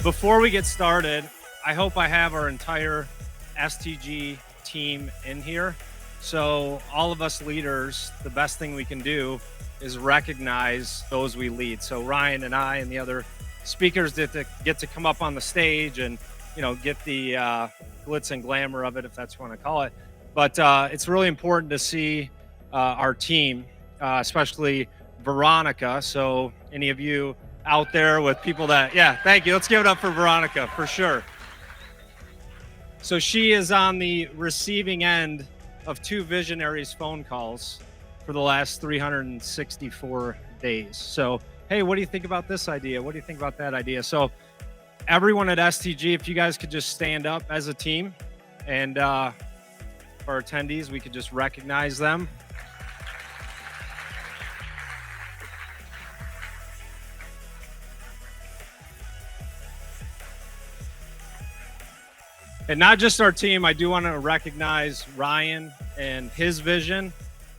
Before we get started, I hope I have our entire STG team in here. So, all of us leaders, the best thing we can do is recognize those we lead. So, Ryan and I and the other speakers get to come up on the stage and get the glitz and glamour of it, if that's what you want to call it. But it's really important to see our team, especially Veronica. So, any of you out there with people thank you. Let's give it up for Veronica for sure. So she is on the receiving end of two visionaries' phone calls for the last 364 days. So, hey, what do you think about this idea? What do you think about that idea? So, everyone at STG, if you guys could just stand up as a team, and for our attendees, we could just recognize them. And not just our team, I do want to recognize Ryan and his vision.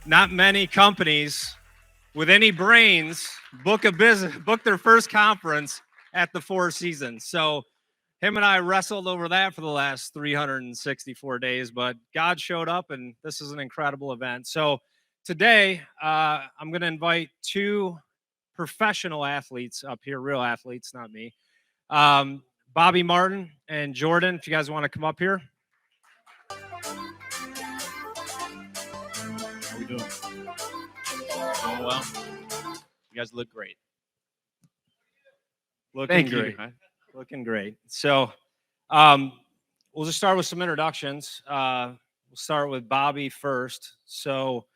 Not many companies with any brains book their first conference at the Four Seasons. So him and I wrestled over that for the last 364 days, but God showed up, and this is an incredible event. So today, I'm going to invite two professional athletes up here, real athletes, not me. Bobby Martin and Jordan, if you guys want to come up here. How are we doing? Doing well. You guys look great. Looking great. So we'll just start with some introductions. We'll start with Bobby first. So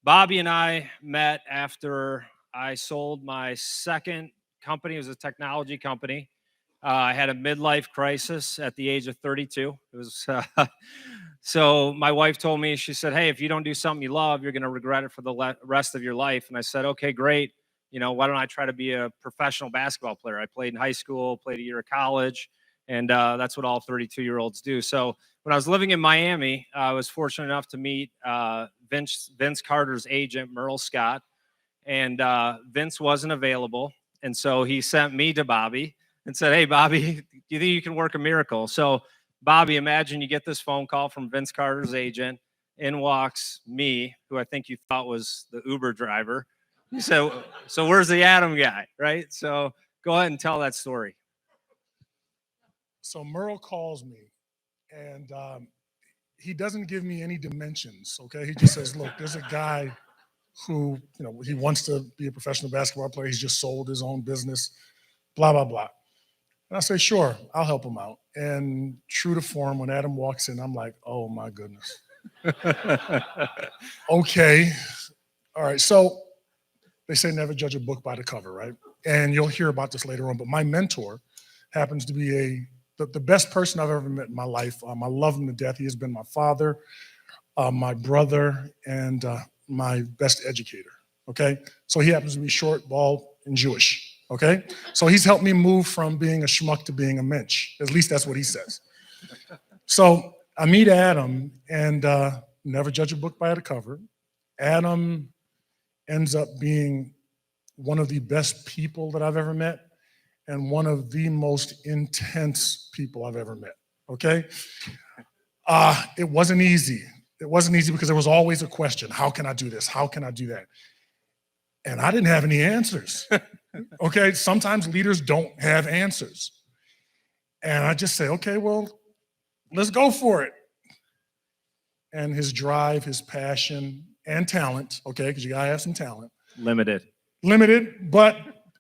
Bobby and I met after I sold my second company. It was a technology company. I had a midlife crisis at the age of 32. It was so my wife told me, she said, hey, if you don't do something you love, you're going to regret it for the rest of your life. And I said, okay, great. Why don't I try to be a professional basketball player? I played in high school, played a year of college, and that's what all 32-year-olds do. So when I was living in Miami, I was fortunate enough to meet Vince Carter's agent, Merle Scott, and Vince wasn't available. And so he sent me to Bobby and said, hey, Bobby, do you think you can work a miracle? So, Bobby, imagine you get this phone call from Vince Carter's agent. In walks me, who I think you thought was the Uber driver. You said, so where's the Adam guy, right? So go ahead and tell that story. So Merle calls me, and he doesn't give me any dimensions, okay? He just says, look, there's a guy who, he wants to be a professional basketball player. He's just sold his own business, blah, blah, blah. And I say, sure, I'll help him out. And true to form, when Adam walks in, I'm like, oh my goodness. Okay. All right. So they say never judge a book by the cover, right? And you'll hear about this later on. But my mentor happens to be the best person I've ever met in my life. I love him to death. He has been my father, my brother, and my best educator. Okay. So he happens to be short, bald, and Jewish. Okay, so he's helped me move from being a schmuck to being a mensch. At least that's what he says. So I meet Adam, and never judge a book by the cover. Adam ends up being one of the best people that I've ever met and one of the most intense people I've ever met, okay? It wasn't easy. It wasn't easy because there was always a question. How can I do this? How can I do that? And I didn't have any answers. Okay, sometimes leaders don't have answers. And I just say, okay, well, let's go for it. And his drive, his passion, and talent, okay, because you gotta have some talent. Limited, but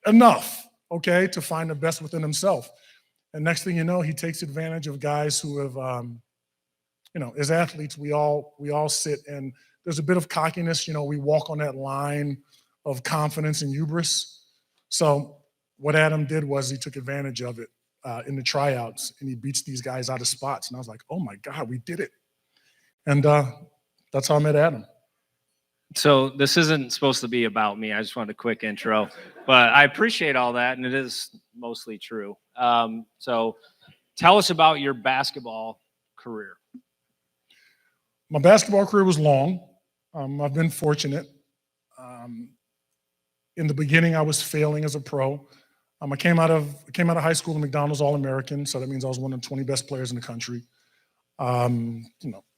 enough, okay, to find the best within himself. And next thing you know, he takes advantage of guys who have, as athletes, we all sit, and there's a bit of cockiness, we walk on that line of confidence and hubris. So what Adam did was he took advantage of it in the tryouts, and he beats these guys out of spots. And I was like, oh my God, we did it. And that's how I met Adam. So this isn't supposed to be about me. I just wanted a quick intro, but I appreciate all that, and it is mostly true. So tell us about your basketball career. My basketball career was long. I've been fortunate. In the beginning, I was failing as a pro. I came out of high school, a McDonald's All-American, so that means I was one of the 20 best players in the country.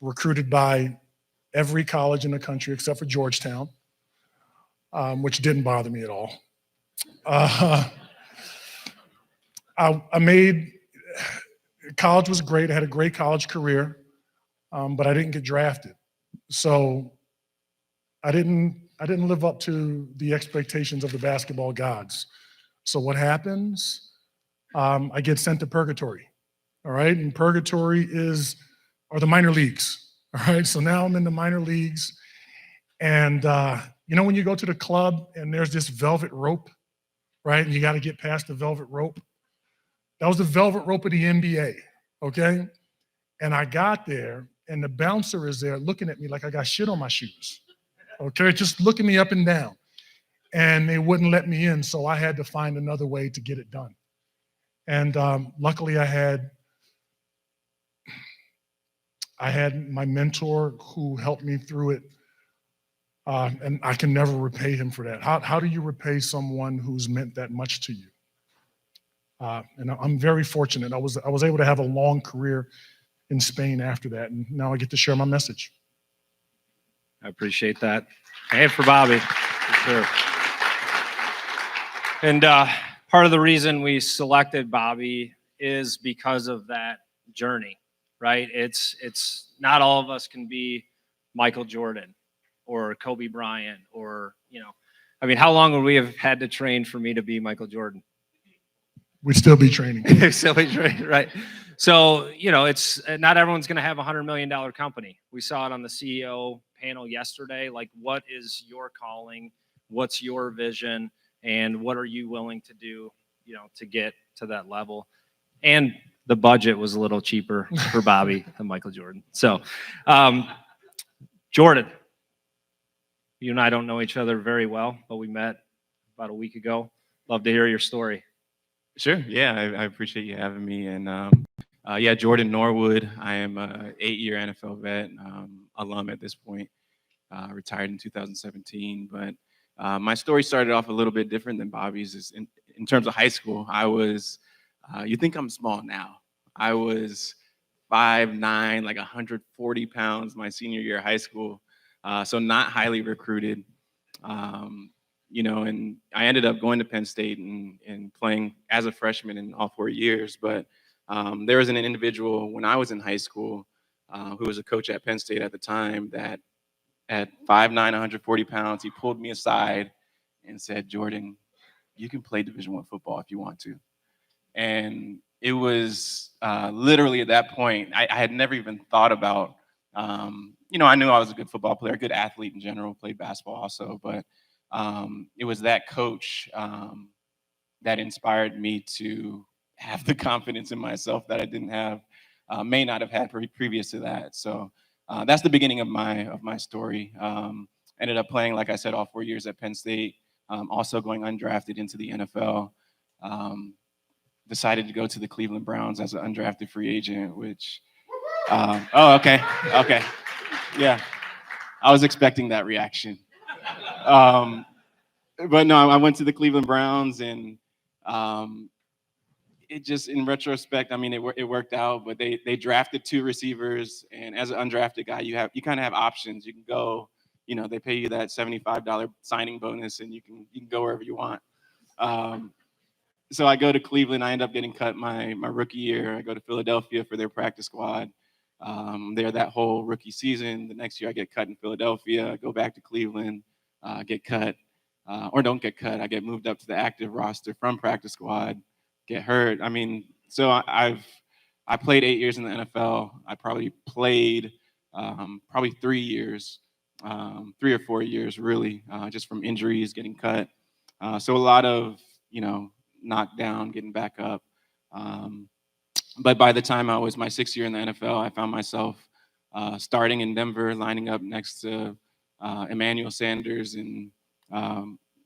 Recruited by every college in the country except for Georgetown, which didn't bother me at all. I made college was great. I had a great college career, but I didn't get drafted. So I didn't live up to the expectations of the basketball gods. So what happens? I get sent to purgatory. All right, and purgatory are the minor leagues. All right, so now I'm in the minor leagues, and when you go to the club and there's this velvet rope, right? And you got to get past the velvet rope. That was the velvet rope of the NBA, okay? And I got there, and the bouncer is there looking at me like I got shit on my shoes, okay? Just looking me up and down. And they wouldn't let me in, so I had to find another way to get it done. And luckily I had my mentor who helped me through it, and I can never repay him for that. How do you repay someone who's meant that much to you? And I'm very fortunate. I was able to have a long career in Spain after that, and now I get to share my message. I appreciate that. And for Bobby, for sure. And part of the reason we selected Bobby is because of that journey, right? It's not all of us can be Michael Jordan or Kobe Bryant or, how long would we have had to train for me to be Michael Jordan? We'd still be training. Still be training, right? So, it's not everyone's going to have a $100 million company. We saw it on the CEO panel yesterday. Like, what is your calling? What's your vision? And what are you willing to do, to get to that level? And the budget was a little cheaper for Bobby than Michael Jordan. So, Jordan, you and I don't know each other very well, but we met about a week ago. Love to hear your story. Sure. Yeah, I appreciate you having me. And Jordan Norwood. I am an 8-year NFL vet, alum at this point. Retired in 2017. But my story started off a little bit different than Bobby's. In terms of high school, I was, you think I'm small now. I was 5'9", like 140 pounds my senior year of high school. So not highly recruited. And I ended up going to Penn State and playing as a freshman in all 4 years. But there was an individual when I was in high school who was a coach at Penn State at the time that at 5'9", 140 pounds, he pulled me aside and said, "Jordan, you can play Division I football if you want to." And it was literally at that point, I had never even thought about, I knew I was a good football player, a good athlete in general, played basketball also, but it was that coach that inspired me to have the confidence in myself that I didn't have, may not have had previous to that. So that's the beginning of my story. Ended up playing, like I said, all 4 years at Penn State, also going undrafted into the NFL. Decided to go to the Cleveland Browns as an undrafted free agent, which, okay. Yeah, I was expecting that reaction. But no, I went to the Cleveland Browns, and it just, in retrospect, it worked out. But they drafted 2 receivers, and as an undrafted guy, you kind of have options. You can go, they pay you that $75 signing bonus, and you can go wherever you want. So I go to Cleveland. I end up getting cut my rookie year. I go to Philadelphia for their practice squad. There that whole rookie season. The next year I get cut in Philadelphia. I go back to Cleveland, get cut, or don't get cut. I get moved up to the active roster from practice squad, get hurt. So I played 8 years in the NFL. I probably played 3 years, 3 or 4 years really, just from injuries, getting cut. So a lot of, knocked down, getting back up. But by the time I was my 6th year in the NFL, I found myself starting in Denver, lining up next to Emmanuel Sanders and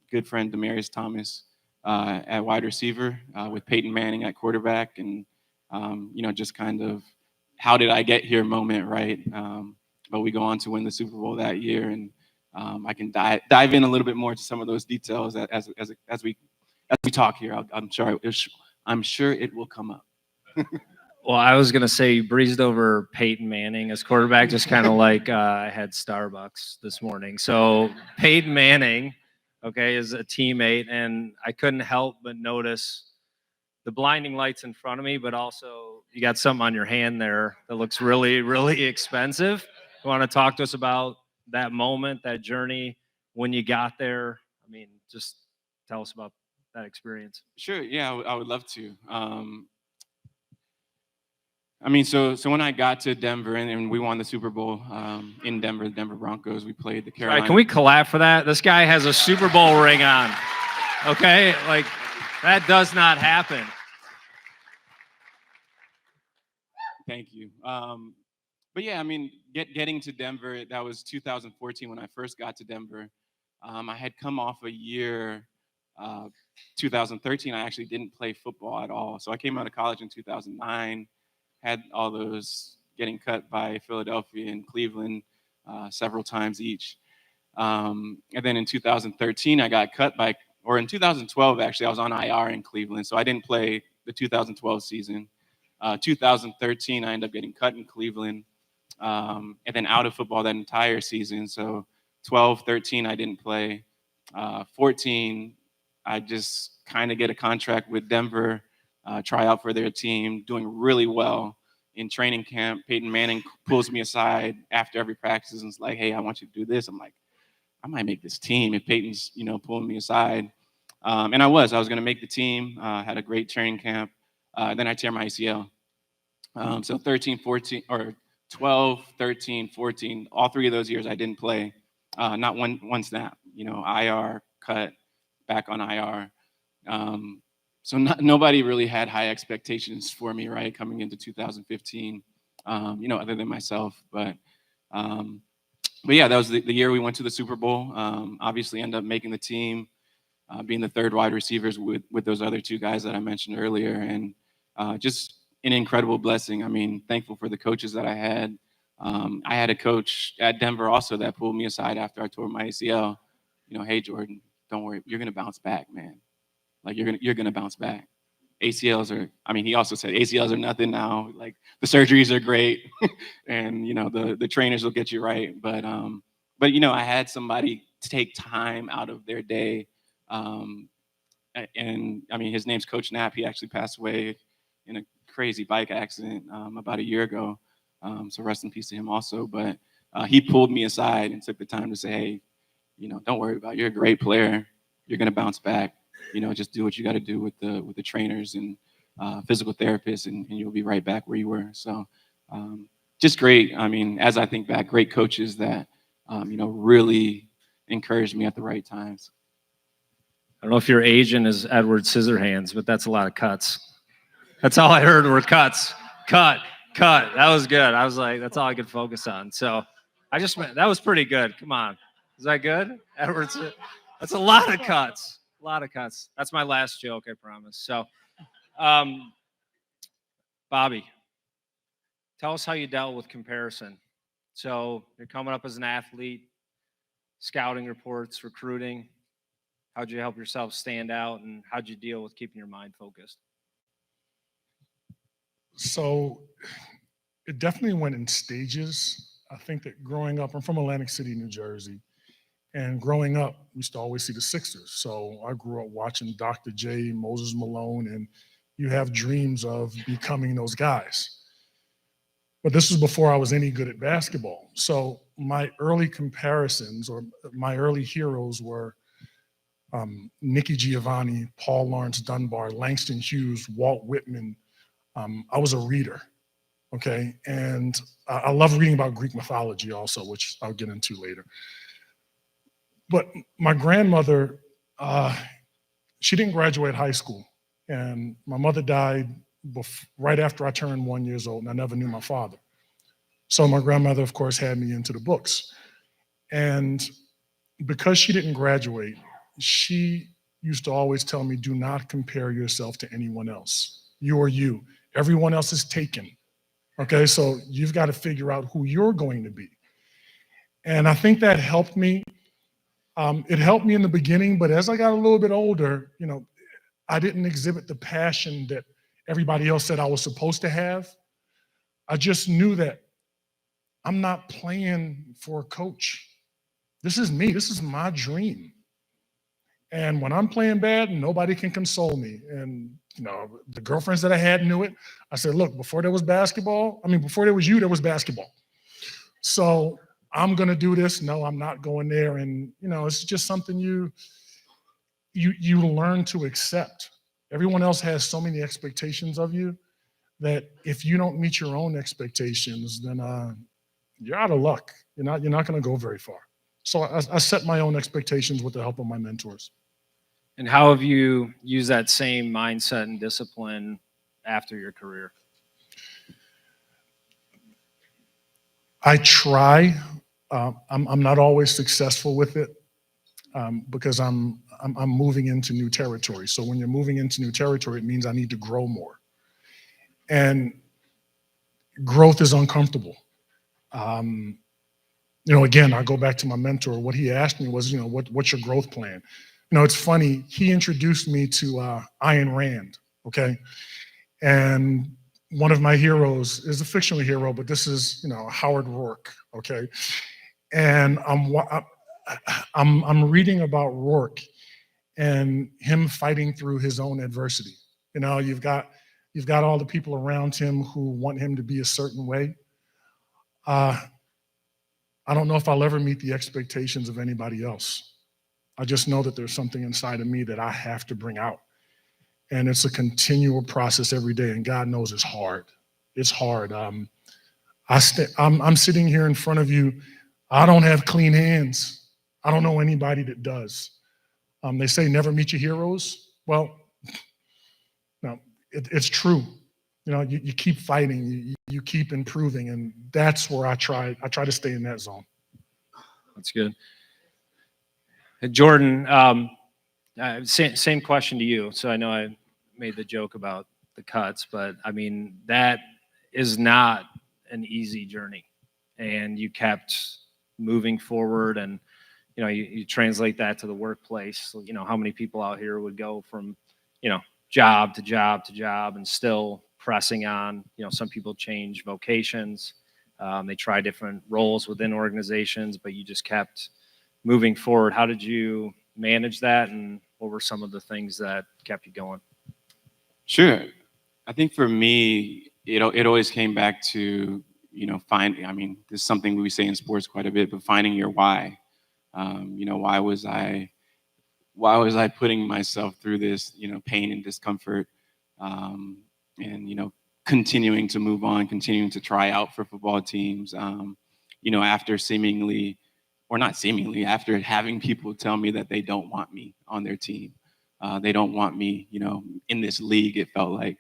good friend Demaryius Thomas at wide receiver, with Peyton Manning at quarterback, and just kind of how did I get here moment, right? But we go on to win the Super Bowl that year, and I can dive in a little bit more to some of those details as we as we talk here, I'm sure it will come up. Well, I was gonna say you breezed over Peyton Manning as quarterback, just kind of like I had Starbucks this morning. So Peyton Manning, okay, is a teammate, and I couldn't help but notice the blinding lights in front of me, but also you got something on your hand there that looks really, really expensive. You want to talk to us about that moment, that journey when you got there? I mean, just tell us about that experience. Sure, yeah, I would love to. I mean, so when I got to Denver and we won the Super Bowl in Denver, the Denver Broncos, we played the All Carolina. right, can we clap for that? This guy has a Super Bowl ring on. Okay, like that does not happen. Thank you. But yeah, I mean, getting to Denver, that was 2014 when I first got to Denver. I had come off a year, 2013, I actually didn't play football at all. So I came out of college in 2009, had all those getting cut by Philadelphia and Cleveland several times each. And then in 2013, I got cut by, or in 2012, actually, I was on IR in Cleveland. So I didn't play the 2012 season. 2013, I ended up getting cut in Cleveland, and then out of football that entire season. So 12, 13, I didn't play. 14, I just kind of get a contract with Denver, try out for their team, doing really well in training camp. Peyton Manning pulls me aside after every practice and is like, "Hey, I want you to do this." I'm like, I might make this team if Peyton's, pulling me aside. And I was going to make the team, had a great training camp. Then I tear my ACL. So 13, 14, or 12, 13, 14, all three of those years I didn't play. Not one snap, IR, cut, back on IR. So nobody really had high expectations for me, right, coming into 2015, other than myself. But yeah, that was the year we went to the Super Bowl. Obviously ended up making the team, being the third wide receivers with those other two guys that I mentioned earlier. And just an incredible blessing. I mean, thankful for the coaches that I had. I had a coach at Denver also that pulled me aside after I tore my ACL. Hey, Jordan, don't worry. You're going to bounce back, man. Like, you're gonna bounce back. ACLs are, I mean, he also said ACLs are nothing now. Like, the surgeries are great and, the trainers will get you right. But I had somebody take time out of their day. And I mean, his name's Coach Knapp. He actually passed away in a crazy bike accident about a year ago. So rest in peace to him also. But he pulled me aside and took the time to say, "Hey, don't worry about it. You're a great player. You're gonna bounce back. Just do what you got to do with the trainers and physical therapists, and you'll be right back where you were." So just great. I mean, as I think back, great coaches that, really encouraged me at the right times. I don't know if your agent is Edward Scissorhands, but that's a lot of cuts. That's all I heard were cuts. Cut. That was good. I was like, that's all I could focus on. So that was pretty good. Come on. Is that good? Edward, that's a lot of cuts. A lot of cuts. That's my last joke, I promise. So, Bobby, tell us how you dealt with comparison. So you're coming up as an athlete, scouting reports, recruiting. How'd you help yourself stand out, and how'd you deal with keeping your mind focused? So it definitely went in stages. I think that growing up, I'm from Atlantic City, New Jersey. And growing up, we used to always see the Sixers. So I grew up watching Dr. J, Moses Malone, and you have dreams of becoming those guys. But this was before I was any good at basketball. So my early comparisons, or my early heroes, were Nicky Giovanni, Paul Lawrence Dunbar, Langston Hughes, Walt Whitman. I was a reader, okay? And I love reading about Greek mythology also, which I'll get into later. But my grandmother, she didn't graduate high school. And my mother died right after I turned 1 year old, and I never knew my father. So my grandmother, of course, had me into the books. And because she didn't graduate, she used to always tell me, do not compare yourself to anyone else. You are you. Everyone else is taken. Okay, so you've got to figure out who you're going to be. And I think that helped me. It helped me in the beginning, but as I got a little bit older, I didn't exhibit the passion that everybody else said I was supposed to have. I just knew that I'm not playing for a coach. This is me. This is my dream. And when I'm playing bad, nobody can console me. And the girlfriends that I had knew it. I said, look, before there was basketball, before there was you, there was basketball. So I'm gonna do this. No, I'm not going there. And it's just something you learn to accept. Everyone else has so many expectations of you that if you don't meet your own expectations, then you're out of luck. You're not gonna go very far. So I set my own expectations with the help of my mentors. And how have you used that same mindset and discipline after your career? I try. I'm not always successful with it because I'm moving into new territory. So when you're moving into new territory, it means I need to grow more. And growth is uncomfortable. Again, I go back to my mentor. What he asked me was, what's your growth plan? It's funny. He introduced me to Ayn Rand, okay? And one of my heroes is a fictional hero, but this is, Howard Roark, okay? And I'm reading about Roark and him fighting through his own adversity. You've got all the people around him who want him to be a certain way. I don't know if I'll ever meet the expectations of anybody else. I just know that there's something inside of me that I have to bring out. And it's a continual process every day. And God knows it's hard. It's hard. I'm sitting here in front of you. I don't have clean hands. I don't know anybody that does. They say never meet your heroes. Well, no, it's true. You keep fighting, you keep improving, and that's where I try to stay in that zone. That's good. Jordan, same question to you. So I know I made the joke about the cuts, but that is not an easy journey, and you kept moving forward, and you translate that to the workplace. So, how many people out here would go from job to job to job and still pressing on. Some people change vocations. They try different roles within organizations, but you just kept moving forward. How did you manage that, and what were some of the things that kept you going? Sure. I think for me, it always came back to, finding, this is something we say in sports quite a bit, but finding your why. Why was I putting myself through this, pain and discomfort, and, continuing to move on, continuing to try out for football teams, after after having people tell me that they don't want me on their team. They don't want me, in this league, it felt like.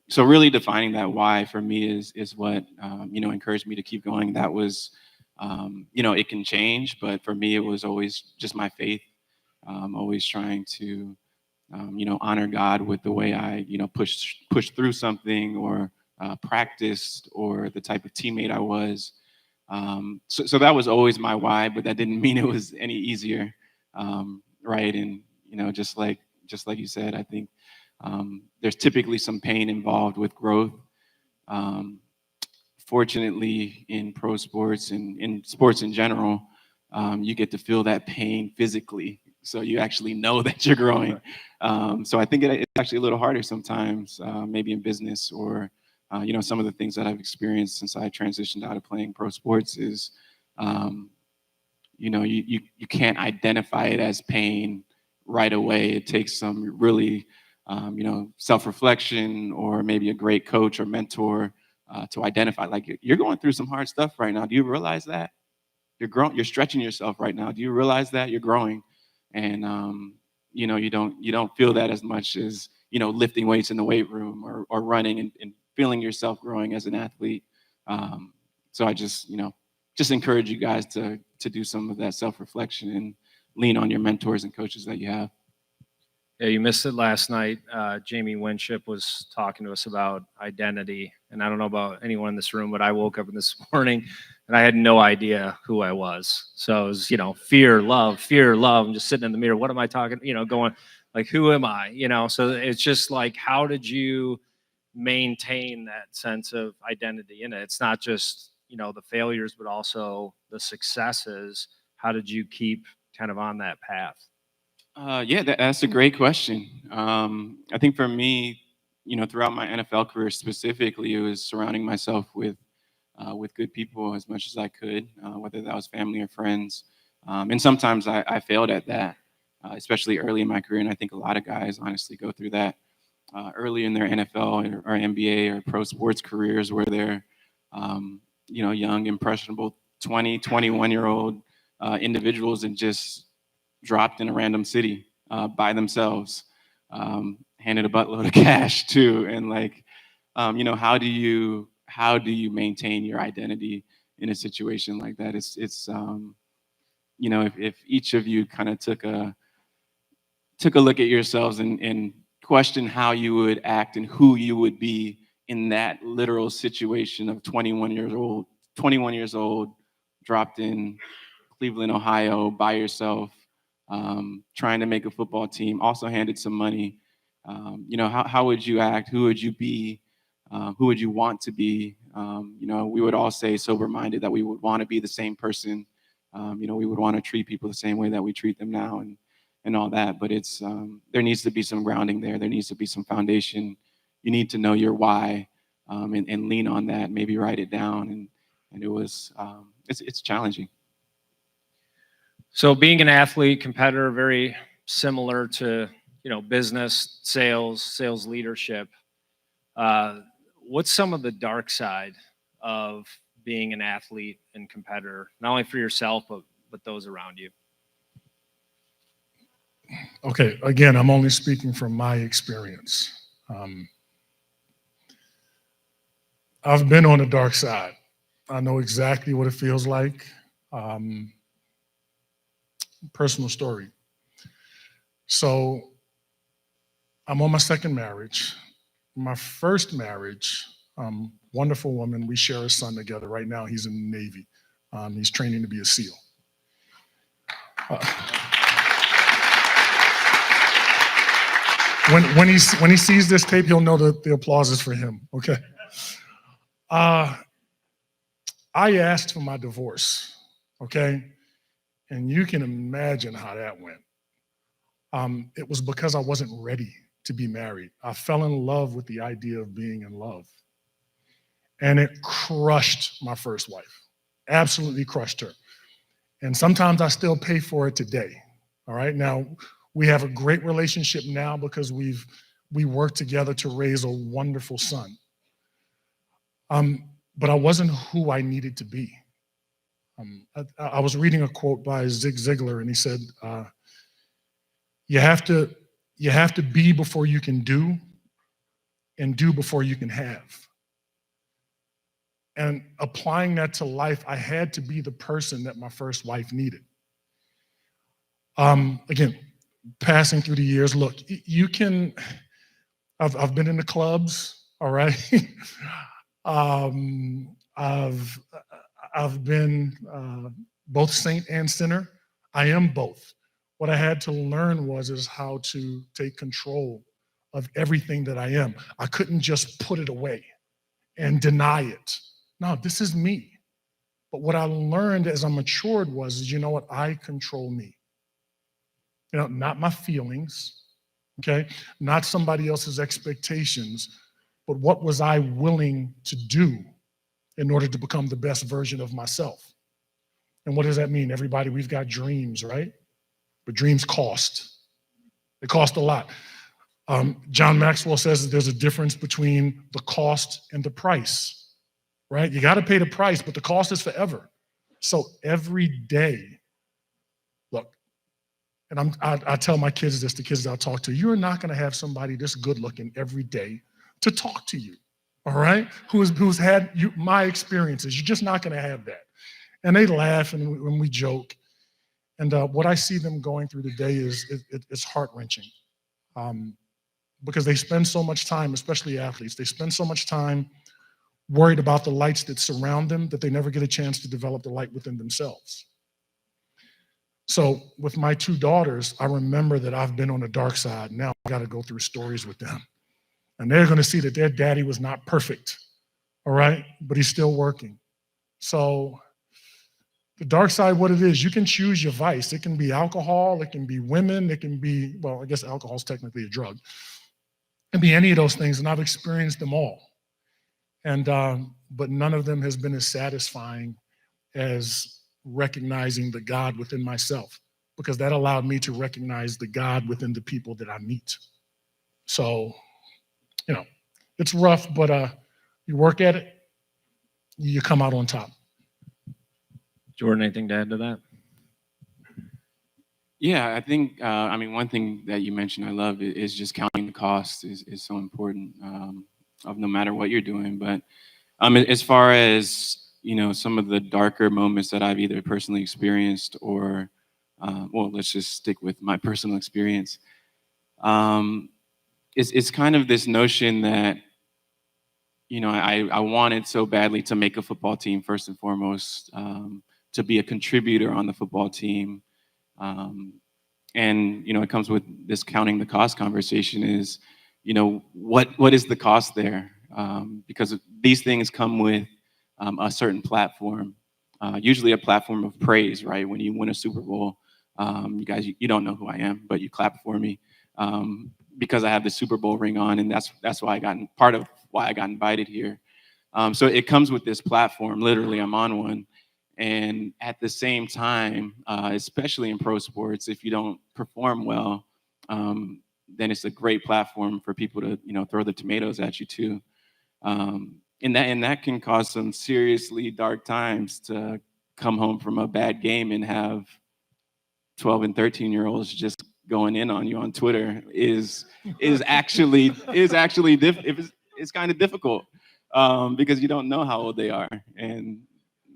So really defining that why for me is what, encouraged me to keep going. That was, it can change, but for me, it was always just my faith. Always trying to, honor God with the way I, push through something or practiced or the type of teammate I was. So that was always my why, but that didn't mean it was any easier, right? And just like you said, I think there's typically some pain involved with growth. Fortunately, in pro sports and in sports in general, you get to feel that pain physically. So you actually know that you're growing. So I think it's actually a little harder sometimes, maybe in business or, some of the things that I've experienced since I transitioned out of playing pro sports is, you can't identify it as pain right away. It takes some really, self-reflection or maybe a great coach or mentor to identify, like, you're going through some hard stuff right now. Do you realize that? You're stretching yourself right now. Do you realize that you're growing? And you don't feel that as much as lifting weights in the weight room or running and feeling yourself growing as an athlete. So I just encourage you guys to do some of that self-reflection and lean on your mentors and coaches that you have. Yeah, you missed it last night. Jamie Winship was talking to us about identity, and I don't know about anyone in this room, but I woke up this morning and I had no idea who I was. So it was, fear, love. I'm just sitting in the mirror. What am I talking? Going, like, who am I? So it's just like, how did you maintain that sense of identity in it? It's not just, the failures, but also the successes. How did you keep kind of on that path? Yeah, that's a great question. I think for me, throughout my NFL career specifically, it was surrounding myself with good people as much as I could, whether that was family or friends. And sometimes I failed at that, especially early in my career. And I think a lot of guys honestly go through that early in their NFL or NBA or pro sports careers where they're, young, impressionable 20, 21-year-old individuals and just dropped in a random city by themselves, handed a buttload of cash too. And like, how do you maintain your identity in a situation like that? It's if each of you kind of took a look at yourselves and question how you would act and who you would be in that literal situation of 21 years old, dropped in Cleveland, Ohio, by yourself, trying to make a football team, also handed some money. How would you act? Who would you be? Who would you want to be? We would all say sober-minded that we would want to be the same person. We would want to treat people the same way that we treat them now and all that. But it's there needs to be some grounding there. There needs to be some foundation. You need to know your why and lean on that. Maybe write it down. And it was it's challenging. So being an athlete, competitor, very similar to, business, sales leadership. What's some of the dark side of being an athlete and competitor, not only for yourself, but those around you? Okay, again, I'm only speaking from my experience. I've been on the dark side. I know exactly what it feels like. Personal story. So I'm on my second marriage. My first marriage, wonderful woman. We share a son together. Right now, he's in the Navy. He's training to be a SEAL. When he sees this tape, he'll know that the applause is for him. Okay. I asked for my divorce. Okay, and you can imagine how that went. It was because I wasn't ready to be married. I fell in love with the idea of being in love. And it crushed my first wife, absolutely crushed her. And sometimes I still pay for it today. All right. Now, we have a great relationship now because we work together to raise a wonderful son. But I wasn't who I needed to be. I was reading a quote by Zig Ziglar, and he said, you have to be before you can do, and do before you can have. And applying that to life, I had to be the person that my first wife needed. Again, passing through the years, look, I've been in the clubs, all right? I've been both saint and sinner. I am both. What I had to learn is how to take control of everything that I am. I couldn't just put it away and deny it. No, this is me. But what I learned as I matured is, I control me. Not my feelings, okay? Not somebody else's expectations, but what was I willing to do in order to become the best version of myself? And what does that mean? Everybody, we've got dreams, right? But dreams cost. They cost a lot. John Maxwell says that there's a difference between the cost and the price, right? You got to pay the price, but the cost is forever. So every day, look, and I tell my kids this, the kids that I talk to, you're not going to have somebody this good looking every day to talk to you, all right? Who's had my experiences. You're just not going to have that. And they laugh and when we joke. And what I see them going through today it's heart-wrenching because they spend so much time, especially athletes, they spend so much time worried about the lights that surround them that they never get a chance to develop the light within themselves. So with my two daughters, I remember that I've been on the dark side. Now I got to go through stories with them. And they're going to see that their daddy was not perfect, all right? But he's still working. So the dark side, what it is, you can choose your vice. It can be alcohol, it can be women, it can be, well, I guess alcohol is technically a drug. It can be any of those things, and I've experienced them all. And but none of them has been as satisfying as recognizing the God within myself, because that allowed me to recognize the God within the people that I meet. So, it's rough, but you work at it, you come out on top. Jordan, anything to add to that? Yeah, I think, one thing that you mentioned I love is just counting the cost is so important of no matter what you're doing. But as far as, some of the darker moments that I've either personally experienced or, let's just stick with my personal experience. It's kind of this notion that, I wanted so badly to make a football team first and foremost, to be a contributor on the football team. And it comes with this counting the cost conversation is, what is the cost there? Because these things come with a certain platform, usually a platform of praise, right? When you win a Super Bowl, you guys, you don't know who I am, but you clap for me because I have the Super Bowl ring on, and that's why part of why I got invited here. So it comes with this platform. Literally, I'm on one. And at the same time, especially in pro sports, if you don't perform well, then it's a great platform for people to, throw the tomatoes at you too. And that can cause some seriously dark times to come home from a bad game and have 12 and 13-year-olds just going in on you on Twitter is actually it's kind of difficult because you don't know how old they are, and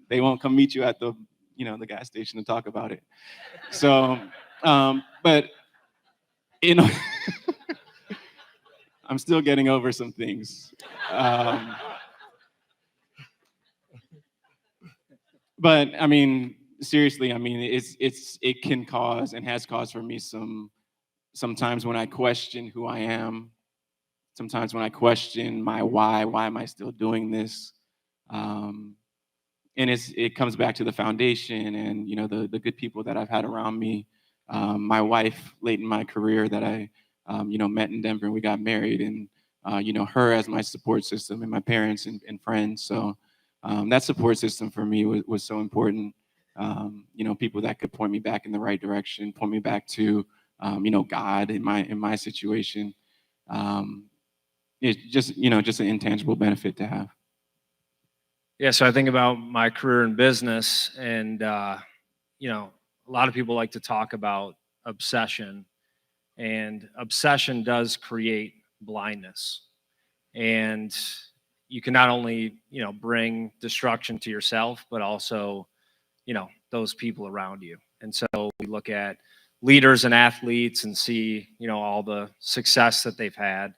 they won't come meet you at the the gas station to talk about it. So, but I'm still getting over some things. But seriously, it can cause and has caused for me sometimes when I question who I am, sometimes when I question my why am I still doing this? And it comes back to the foundation and the good people that I've had around me. My wife late in my career that I met in Denver, and we got married, and her as my support system, and my parents and friends. So that support system for me was so important. People that could point me back in the right direction, point me back to God in my situation. It's just an intangible benefit to have. Yeah, so I think about my career in business, and a lot of people like to talk about obsession, and obsession does create blindness. And you can not only bring destruction to yourself, but also those people around you. And so we look at leaders and athletes and see all the success that they've had,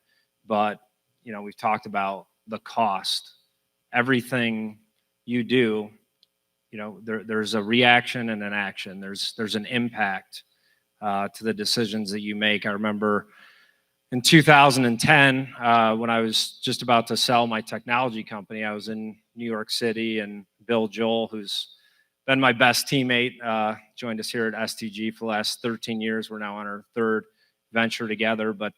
but we've talked about the cost. Everything you do, there's a reaction and an action. There's an impact to the decisions that you make. I remember in 2010, when I was just about to sell my technology company, I was in New York City, and Bill Joel, who's been my best teammate, joined us here at STG for the last 13 years. We're now on our third venture together, but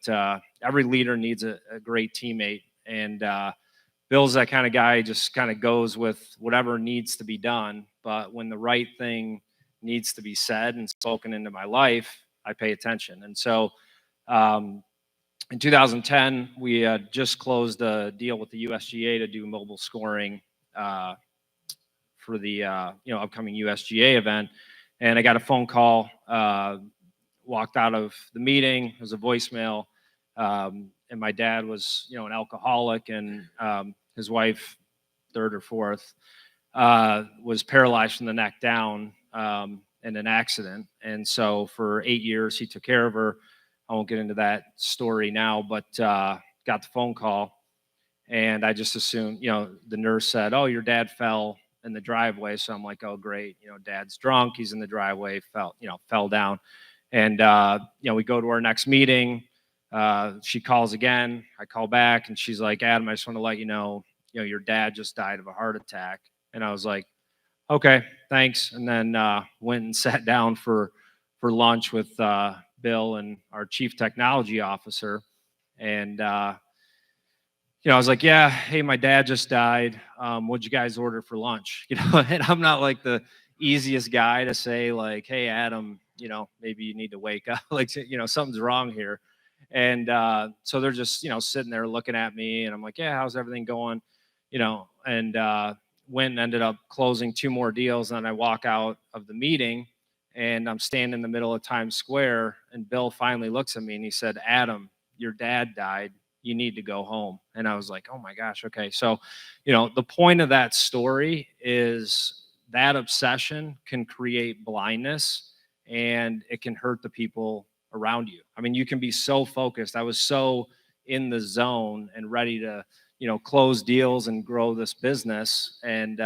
every leader needs a great teammate. And Bill's that kind of guy, just kind of goes with whatever needs to be done. But when the right thing needs to be said and spoken into my life, I pay attention. And so in 2010, we just closed a deal with the USGA to do mobile scoring for the upcoming USGA event. And I got a phone call, walked out of the meeting. It was a voicemail. And my dad was, an alcoholic, and his wife, third or fourth, was paralyzed from the neck down in an accident. And so for 8 years, he took care of her. I won't get into that story now, but got the phone call, and I just assumed, the nurse said, "Oh, your dad fell in the driveway. So I'm like, oh, great. Dad's drunk. He's in the driveway, fell down. And, we go to our next meeting. She calls again. I call back and she's like, Adam, I just want to let you know, your dad just died of a heart attack. And I was like, okay, thanks. And then went and sat down for lunch with Bill and our chief technology officer. And, I was like, yeah, hey, my dad just died. What'd you guys order for lunch? And I'm not like the easiest guy to say like, hey, Adam, maybe you need to wake up. Like, something's wrong here. And so they're just, sitting there looking at me and I'm like, yeah, how's everything going? And went and ended up closing 2 more deals. And then I walk out of the meeting and I'm standing in the middle of Times Square and Bill finally looks at me and he said, Adam, your dad died. You need to go home. And I was like, oh my gosh. Okay. So, the point of that story is that obsession can create blindness and it can hurt the people around you. I mean, you can be so focused. I was so in the zone and ready to, close deals and grow this business. And,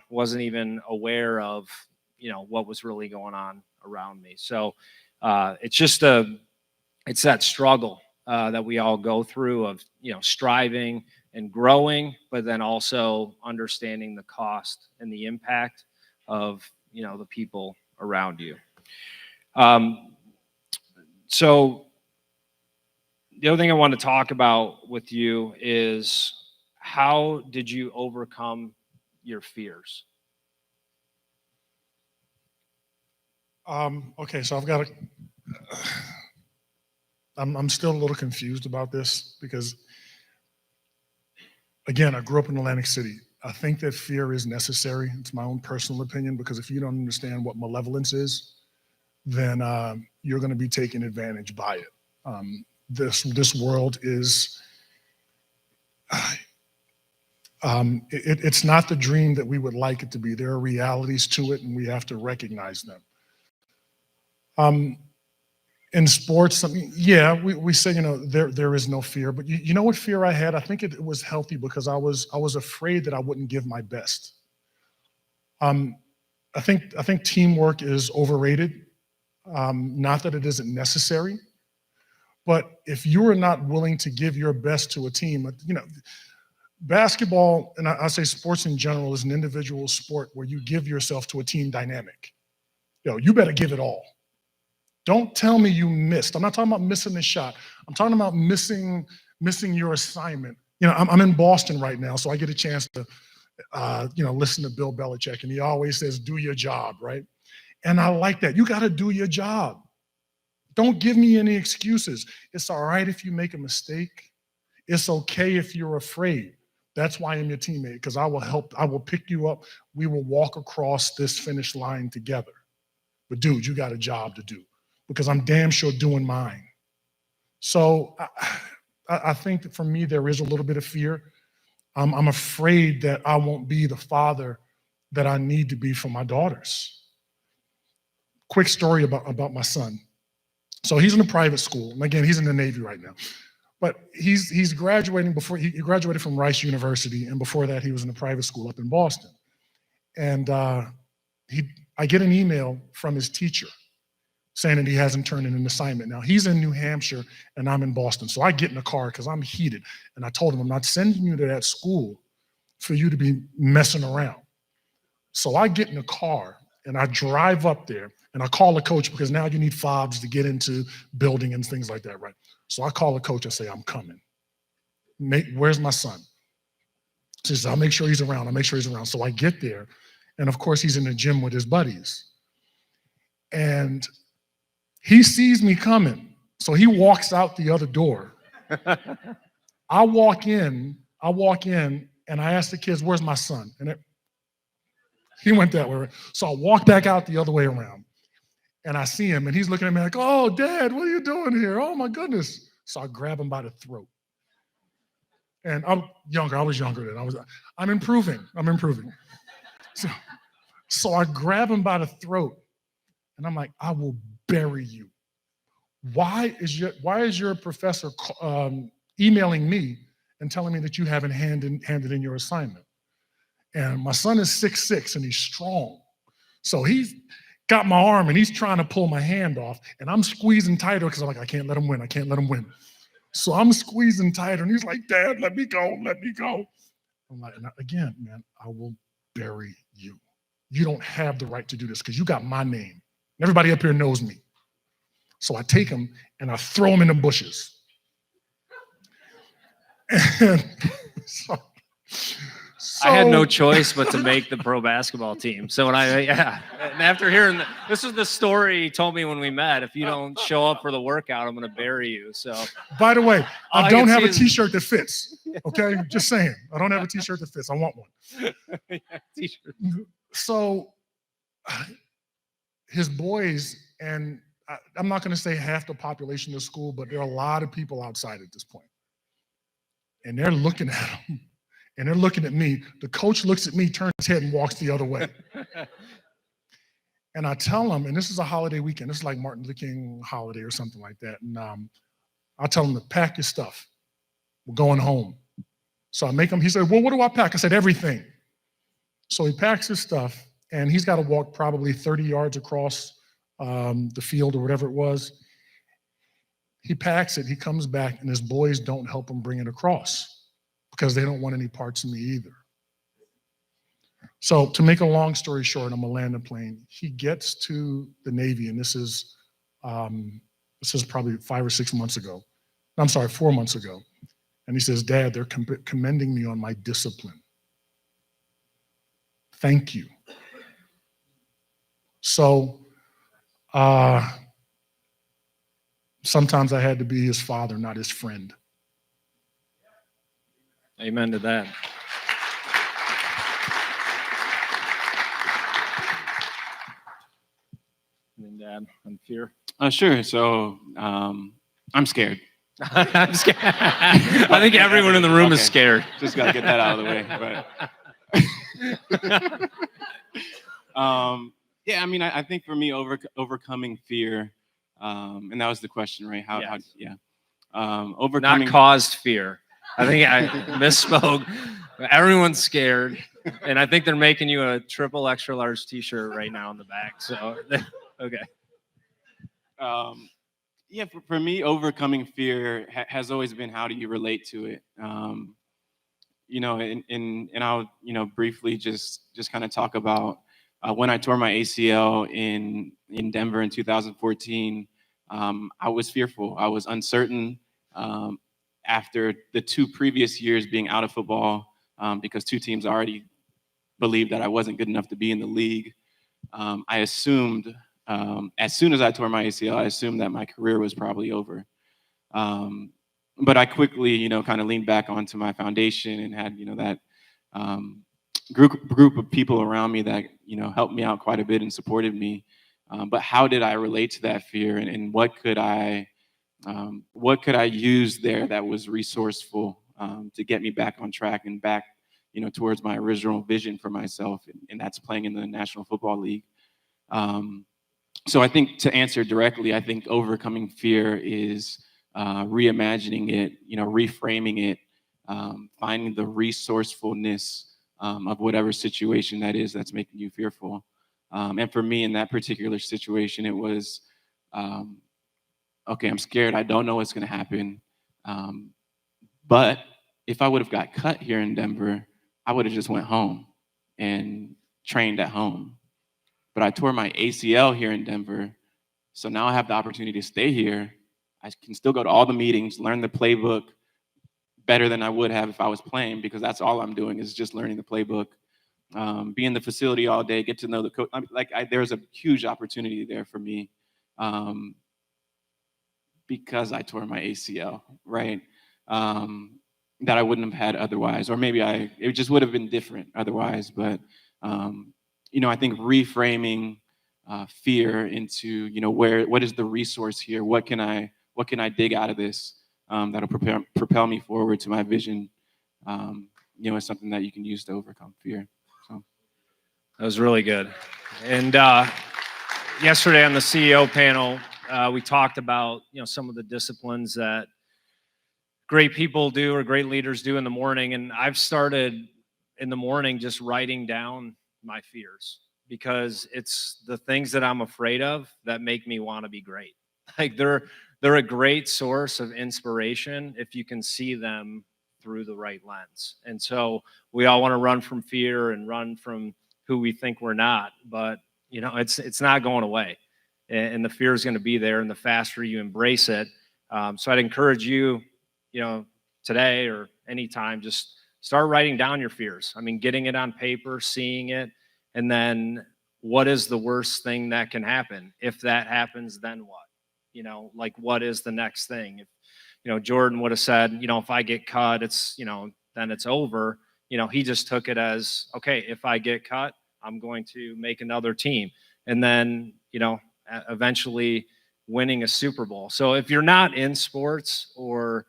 wasn't even aware of, what was really going on around me. So it's just it's that struggle that we all go through of, striving and growing, but then also understanding the cost and the impact of, the people around you. So the other thing I want to talk about with you is how did you overcome your fears? Okay, so I'm still a little confused about this because, again, I grew up in Atlantic City. I think that fear is necessary. It's my own personal opinion because if you don't understand what malevolence is, then you're going to be taken advantage by it. This world is, it's not the dream that we would like it to be. There are realities to it, and we have to recognize them. In sports, I mean, yeah, we say, there is no fear, but you know what fear I had? I think it was healthy because I was afraid that I wouldn't give my best. I think teamwork is overrated. Not that it isn't necessary, but if you are not willing to give your best to a team, basketball, and I say sports in general, is an individual sport where you give yourself to a team dynamic. You better give it all. Don't tell me you missed. I'm not talking about missing the shot. I'm talking about missing your assignment. I'm in Boston right now, so I get a chance to, listen to Bill Belichick, and he always says, do your job, right? And I like that. You got to do your job. Don't give me any excuses. It's all right if you make a mistake. It's okay if you're afraid. That's why I'm your teammate, because I will help. I will pick you up. We will walk across this finish line together. But dude, you got a job to do, because I'm damn sure doing mine. So I think that for me, there is a little bit of fear. I'm afraid that I won't be the father that I need to be for my daughters. Quick story about my son. So he's in a private school. And again, he's in the Navy right now. But he's graduating he graduated from Rice University. And before that, he was in a private school up in Boston. And I get an email from his teacher saying that he hasn't turned in an assignment. Now, he's in New Hampshire and I'm in Boston. So I get in the car because I'm heated. And I told him, I'm not sending you to that school for you to be messing around. So I get in the car and I drive up there and I call the coach, because now you need fobs to get into building and things like that, right? So I call the coach and say, I'm coming. Where's my son? She says, I'll make sure he's around. I'll make sure he's around. So I get there. And of course, he's in the gym with his buddies. And he sees me coming. So he walks out the other door. I walk in, and I ask the kids, where's my son? And he went that way. So I walk back out the other way around. And I see him, and he's looking at me like, oh, Dad, what are you doing here? Oh, my goodness. So I grab him by the throat. And I'm younger. I was younger then. I'm improving. So I grab him by the throat, and I'm like, I will bury you. Why is your professor emailing me and telling me that you haven't handed in your assignment? And my son is 6'6", and he's strong. So he's got my arm, and he's trying to pull my hand off, and I'm squeezing tighter because I'm like, I can't let him win. I can't let him win. So I'm squeezing tighter, and he's like, Dad, let me go, let me go. I'm like, again, man, I will bury you. You don't have the right to do this because you got my name. Everybody up here knows me. So I take him, and I throw him in the bushes. And so I had no choice but to make the pro basketball team. So when and after hearing this was the story he told me when we met. If you don't show up for the workout, I'm going to bury you. So, by the way, All I I don't can have see a is- T-shirt that fits. Okay, just saying, I don't have a T-shirt that fits. I want one. T-shirt. So his boys, and I'm not going to say half the population of the school, but there are a lot of people outside at this point, and they're looking at him. And they're looking at me. The coach looks at me, turns his head, and walks the other way. And I tell him, and this is a holiday weekend. This is like Martin Luther King holiday or something like that. And I tell him to pack your stuff. We're going home. So I make him, he said, well, what do I pack? I said, everything. So he packs his stuff, and he's got to walk probably 30 yards across the field or whatever it was. He packs it, he comes back, and his boys don't help him bring it across because they don't want any parts of me either. So to make a long story short, I'm gonna land the plane. He gets to the Navy, and this is probably 5 or 6 months ago. I'm sorry, 4 months ago. And he says, Dad, they're commending me on my discipline. Thank you. So sometimes I had to be his father, not his friend. Amen to that. And Dad, on fear. Sure. So I'm scared. I'm scared. I think everyone in the room is Okay. scared. Just got to get that out of the way. But yeah, I mean, I think for me, overcoming fear, and that was the question, right? Yes. Overcoming. Not caused fear. I think I misspoke. Everyone's scared, and I think they're making you a triple extra large T-shirt right now in the back. So, okay. Yeah, for me, overcoming fear has always been how do you relate to it. You know, and I'll briefly just kind of talk about when I tore my ACL in Denver in 2014. I was fearful. I was uncertain. After the 2 previous years being out of football, because 2 teams already believed that I wasn't good enough to be in the league, I assumed, as soon as I tore my ACL, I assumed that my career was probably over. But I quickly, kind of leaned back onto my foundation and had, that group of people around me that, helped me out quite a bit and supported me. But how did I relate to that fear, and what could I use there that was resourceful to get me back on track and back, towards my original vision for myself, and that's playing in the National Football League. So I think to answer directly, I think overcoming fear is reimagining it, reframing it, finding the resourcefulness of whatever situation that is that's making you fearful. And for me, in that particular situation, it was, okay, I'm scared. I don't know what's going to happen. But if I would have got cut here in Denver, I would have just went home and trained at home. But I tore my ACL here in Denver, so now I have the opportunity to stay here. I can still go to all the meetings, learn the playbook better than I would have if I was playing, because that's all I'm doing is just learning the playbook. Be in the facility all day, get to know the coach. There's a huge opportunity there for me because I tore my ACL, right? That I wouldn't have had otherwise, or maybe it just would have been different otherwise. But I think reframing fear into what is the resource here? What can I dig out of this that'll propel me forward to my vision? Is something that you can use to overcome fear. So That was really good. And yesterday on the CEO panel, we talked about some of the disciplines that great people do or great leaders do in the morning. And I've started in the morning just writing down my fears, because it's the things that I'm afraid of that make me want to be great. Like they're a great source of inspiration if you can see them through the right lens. And so we all want to run from fear and run from who we think we're not, but it's not going away, and the fear is going to be there. And the faster you embrace it, so I'd encourage you, today or anytime, just start writing down your fears. I mean, getting it on paper, seeing it, and then what is the worst thing that can happen? If that happens, then what? Like what is the next thing? If Jordan would have said, if I get cut, it's then it's over. He just took it as, okay, if I get cut, I'm going to make another team, and then eventually winning a Super Bowl. So if you're not in sports or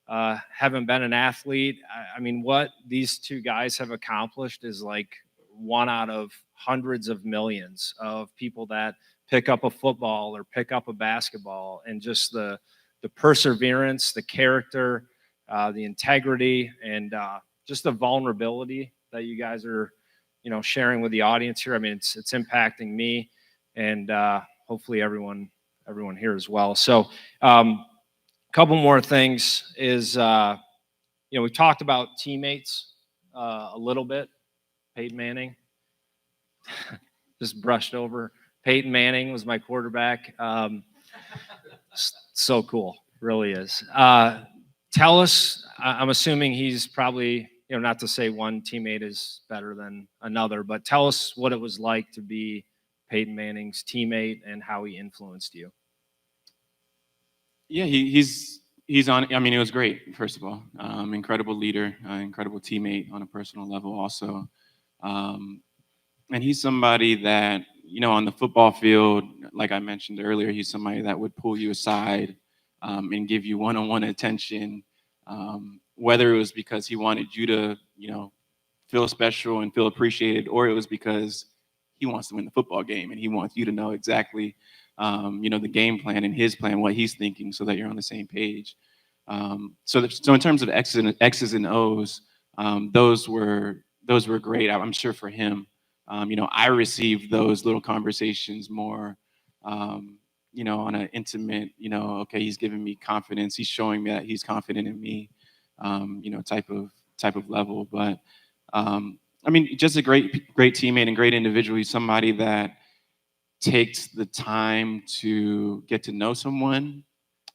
haven't been an athlete, I mean, what these two guys have accomplished is like one out of hundreds of millions of people that pick up a football or pick up a basketball, and just the perseverance, the character, the integrity, and just the vulnerability that you guys are, sharing with the audience here. I mean, it's impacting me, and hopefully everyone here as well. So, a couple more things is, we talked about teammates a little bit. Peyton Manning, just brushed over. Peyton Manning was my quarterback. So cool, really is. Tell us, I'm assuming he's probably, not to say one teammate is better than another, but tell us what it was like to be Peyton Manning's teammate and how he influenced you. Yeah, he's on. I mean, it was great. First of all, incredible leader, incredible teammate on a personal level, also. And he's somebody that, on the football field, like I mentioned earlier, he's somebody that would pull you aside and give you one-on-one attention, whether it was because he wanted you to, feel special and feel appreciated, or it was because he wants to win the football game and he wants you to know exactly, the game plan and his plan, what he's thinking, so that you're on the same page. So in terms of X's and O's, those were great. I'm sure for him. I received those little conversations more, on an intimate, okay, he's giving me confidence. He's showing me that he's confident in me, type of level. But I mean, just a great teammate and great individual. He's somebody that takes the time to get to know someone.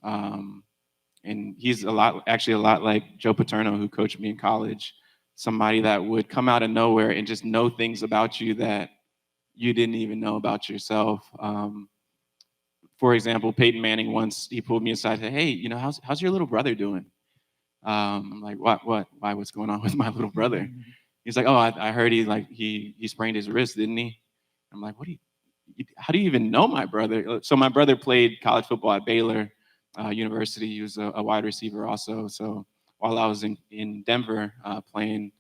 And he's actually a lot like Joe Paterno, who coached me in college. Somebody that would come out of nowhere and just know things about you that you didn't even know about yourself. For example, Peyton Manning once, he pulled me aside and said, "Hey, how's your little brother doing?" I'm like, "What? Why? What's going on with my little brother?" He's like, "Oh, I heard he sprained his wrist, didn't he?" I'm like, how do you even know my brother? So my brother played college football at Baylor University. He was a wide receiver also. So while I was in Denver playing,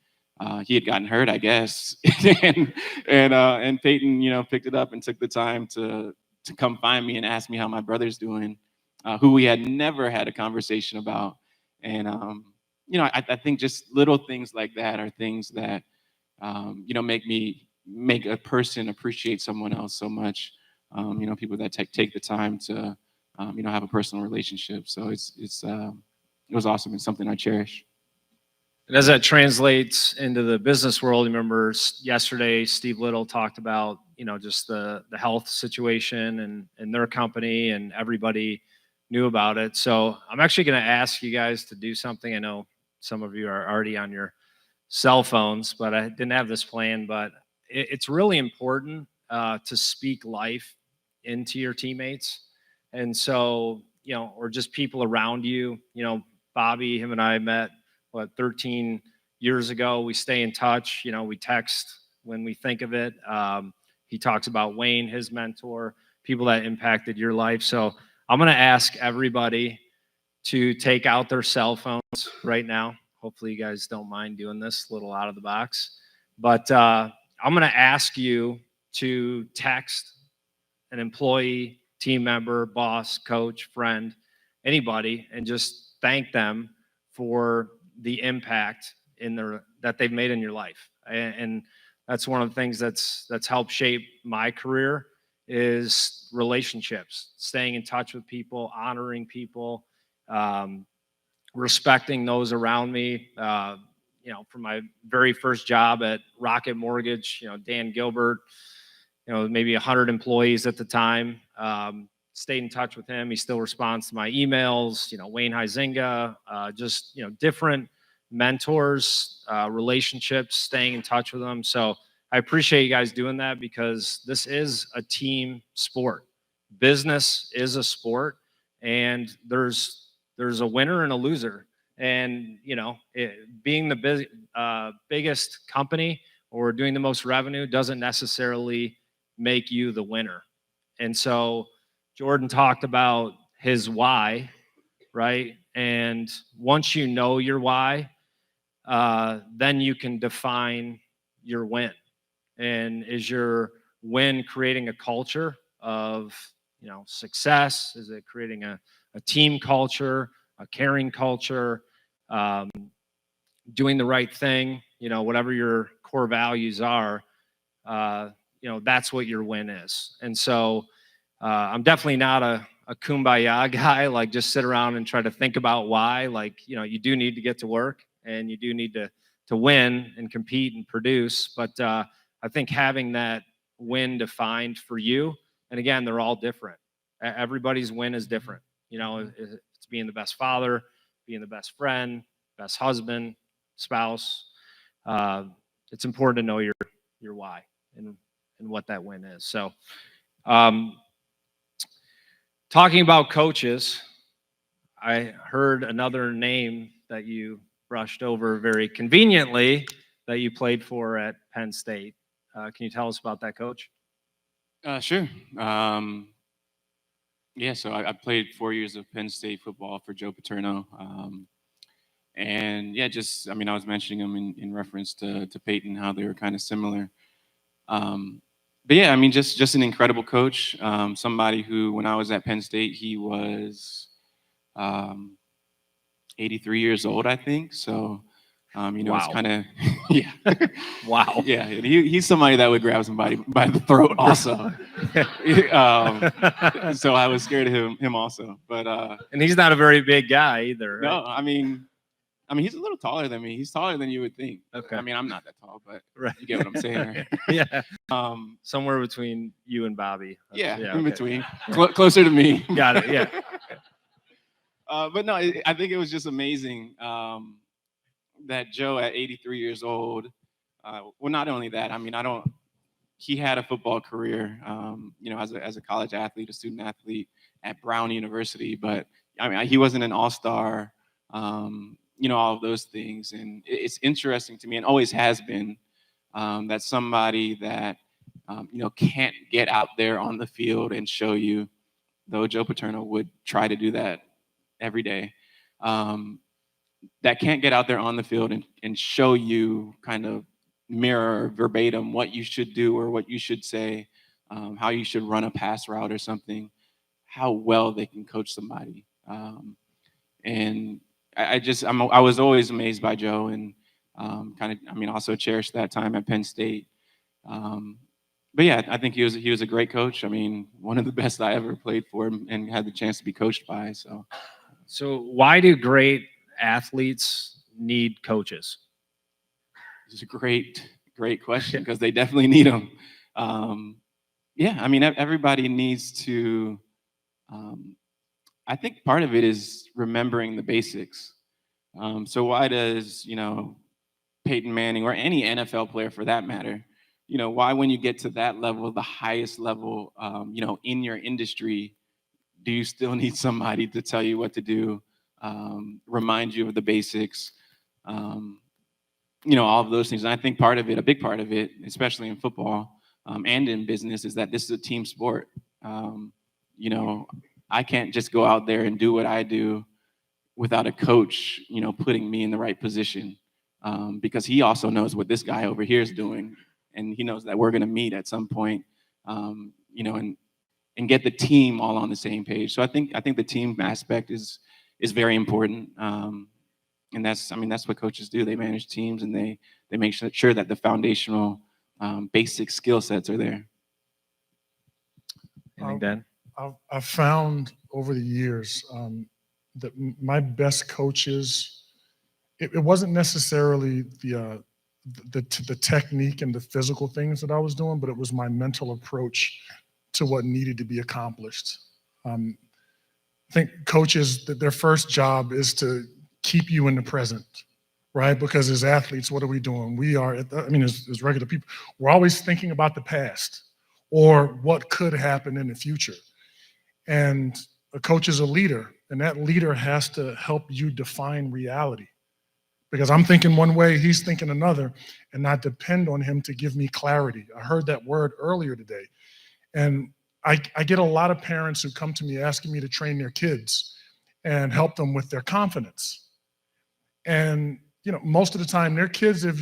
he had gotten hurt, I guess, and Peyton, picked it up and took the time to come find me and ask me how my brother's doing, who we had never had a conversation about. And I think just little things like that are things that make a person appreciate someone else so much. People that take the time to have a personal relationship. So it was awesome and something I cherish. And as that translates into the business world, remember yesterday Steve Little talked about just the health situation and their company, and everybody knew about it. So I'm actually going to ask you guys to do something. I know some of you are already on your cell phones, but I didn't have this plan. But it's really important to speak life into your teammates, and so or just people around you. Bobby, him and I met 13 years ago. We stay in touch. We text when we think of it. He talks about Wayne, his mentor, people that impacted your life. So I'm going to ask everybody to take out their cell phones right now. Hopefully you guys don't mind doing this, a little out of the box. But I'm going to ask you to text an employee, team member, boss, coach, friend, anybody, and just thank them for the impact that they've made in your life. And that's one of the things that's helped shape my career is relationships, staying in touch with people, honoring people, respecting those around me. From my very first job at Rocket Mortgage, Dan Gilbert, maybe 100 employees at the time. Stayed in touch with him. He still responds to my emails. Wayne Huizinga, just different mentors, relationships, staying in touch with them. So I appreciate you guys doing that because this is a team sport. Business is a sport, and there's a winner and a loser. And being the biggest company or doing the most revenue doesn't necessarily make you the winner. And so Jordan talked about his why, right? And once you know your why, then you can define your win. And is your win creating a culture of success? Is it creating a team culture, a caring culture, doing the right thing? Whatever your core values are, that's what your win is. And so I'm definitely not a kumbaya guy, like just sit around and try to think about why. Like, you do need to get to work and you do need to win and compete and produce. But I think having that win defined for you, and again, they're all different. Everybody's win is different. It's being the best father, being the best friend, best husband, spouse. It's important to know your why and what that win is. So, talking about coaches, I heard another name that you brushed over very conveniently that you played for at Penn State. Can you tell us about that coach? Sure. So I played 4 years of Penn State football for Joe Paterno. And I was mentioning him in reference to Peyton, how they were kind of similar. Just an incredible coach. Somebody who, when I was at Penn State, he was 83 years old, I think. So, Wow. It's kind of, yeah. Wow. Yeah, he's somebody that would grab somebody by the throat also. So I was scared of him also. But and he's not a very big guy either. Right? No, I mean, he's a little taller than me. He's taller than you would think. Okay. I'm not that tall, but right. You get what I'm saying. Yeah. Somewhere between you and Bobby. Yeah, in okay. between. Closer to me. Got it. Yeah. But no, I think it was just amazing that Joe, at 83 years old, not only that, he had a football career, as a college athlete, a student athlete at Brown University, but he wasn't an all-star, all of those things. And it's interesting to me, and always has been, that somebody that, can't get out there on the field and show you, though Joe Paterno would try to do that every day, that can't get out there on the field and show you, kind of mirror verbatim what you should do or what you should say, how you should run a pass route or something, how well they can coach somebody. And I was always amazed by Joe, and also cherished that time at Penn State. But yeah, I think he was a great coach. One of the best I ever played for and had the chance to be coached by. So why do great athletes need coaches? It's a great question, because they definitely need them. Everybody needs to. I think part of it is remembering the basics. So why does Peyton Manning, or any NFL player for that matter, why, when you get to that level, the highest level, in your industry, do you still need somebody to tell you what to do, remind you of the basics, all of those things? And I think a big part of it, especially in football and in business, is that this is a team sport. I can't just go out there and do what I do without a coach, putting me in the right position, because he also knows what this guy over here is doing, and he knows that we're going to meet at some point, and get the team all on the same page. So I think the team aspect is very important. And that's what coaches do. They manage teams, and they make sure that the foundational basic skill sets are there. Anything, Dan? I've found over the years that my best coaches, it wasn't necessarily the technique and the physical things that I was doing, but it was my mental approach to what needed to be accomplished. I think coaches, their first job is to keep you in the present, right? Because as athletes, what are we doing? We are, as regular people, we're always thinking about the past or what could happen in the future. And a coach is a leader, and that leader has to help you define reality. Because I'm thinking one way, he's thinking another, and not depend on him to give me clarity. I heard that word earlier today. And I get a lot of parents who come to me asking me to train their kids and help them with their confidence. And, most of the time their kids have,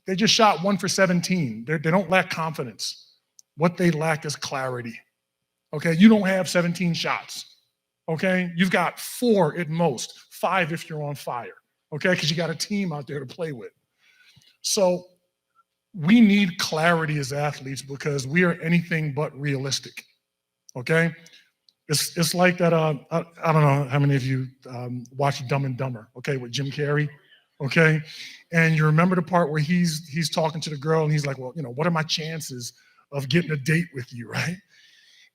they just shot 1 for 17. They don't lack confidence. What they lack is clarity. Okay, you don't have 17 shots. Okay, you've got 4 at most, 5 if you're on fire. Okay, because you got a team out there to play with. So we need clarity as athletes because we are anything but realistic. Okay, it's like that. I don't know how many of you watch Dumb and Dumber. Okay, with Jim Carrey. Okay, and you remember the part where he's talking to the girl and he's like, well, what are my chances of getting a date with you, right?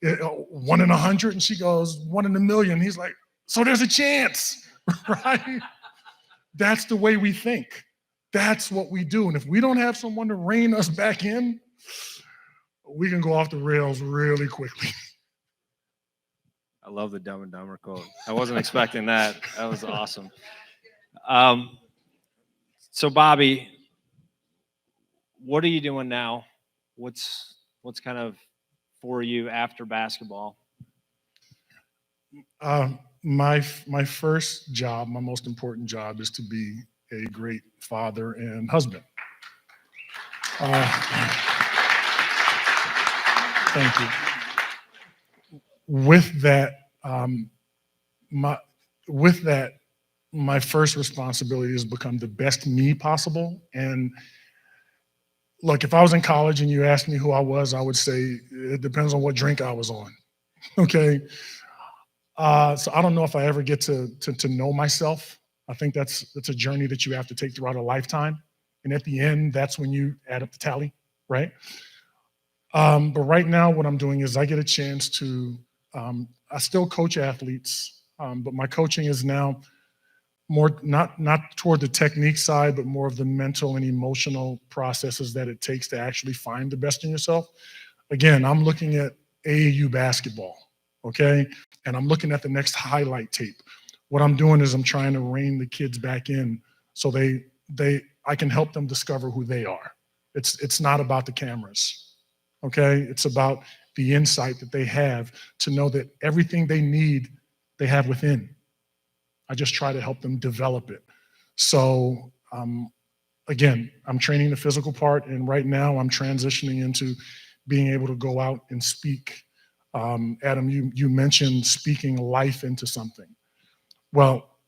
1 in 100, and she goes 1 in a million. He's like, so there's a chance, right? That's the way we think. That's what we do. And if we don't have someone to rein us back in, we can go off the rails really quickly. I love the Dumb and Dumber quote. I wasn't expecting that. That was awesome. So Bobby, what are you doing now? What's kind of for you after basketball? My first job, my most important job, is to be a great father and husband. Thank you. With that, my first responsibility is become the best me possible. And look, if I was in college and you asked me who I was, I would say it depends on what drink I was on. Okay. So I don't know if I ever get to know myself. I think that's a journey that you have to take throughout a lifetime. And at the end, that's when you add up the tally, right? But right now, what I'm doing is I get a chance to, I still coach athletes, but my coaching is now more, not toward the technique side, but more of the mental and emotional processes that it takes to actually find the best in yourself. Again, I'm looking at AAU basketball, okay? And I'm looking at the next highlight tape. What I'm doing is I'm trying to rein the kids back in so I can help them discover who they are. It's not about the cameras, okay? It's about the insight that they have to know that everything they need, they have within. I just try to help them develop it. So again, I'm training the physical part, and right now I'm transitioning into being able to go out and speak. Adam, you mentioned speaking life into something. Well,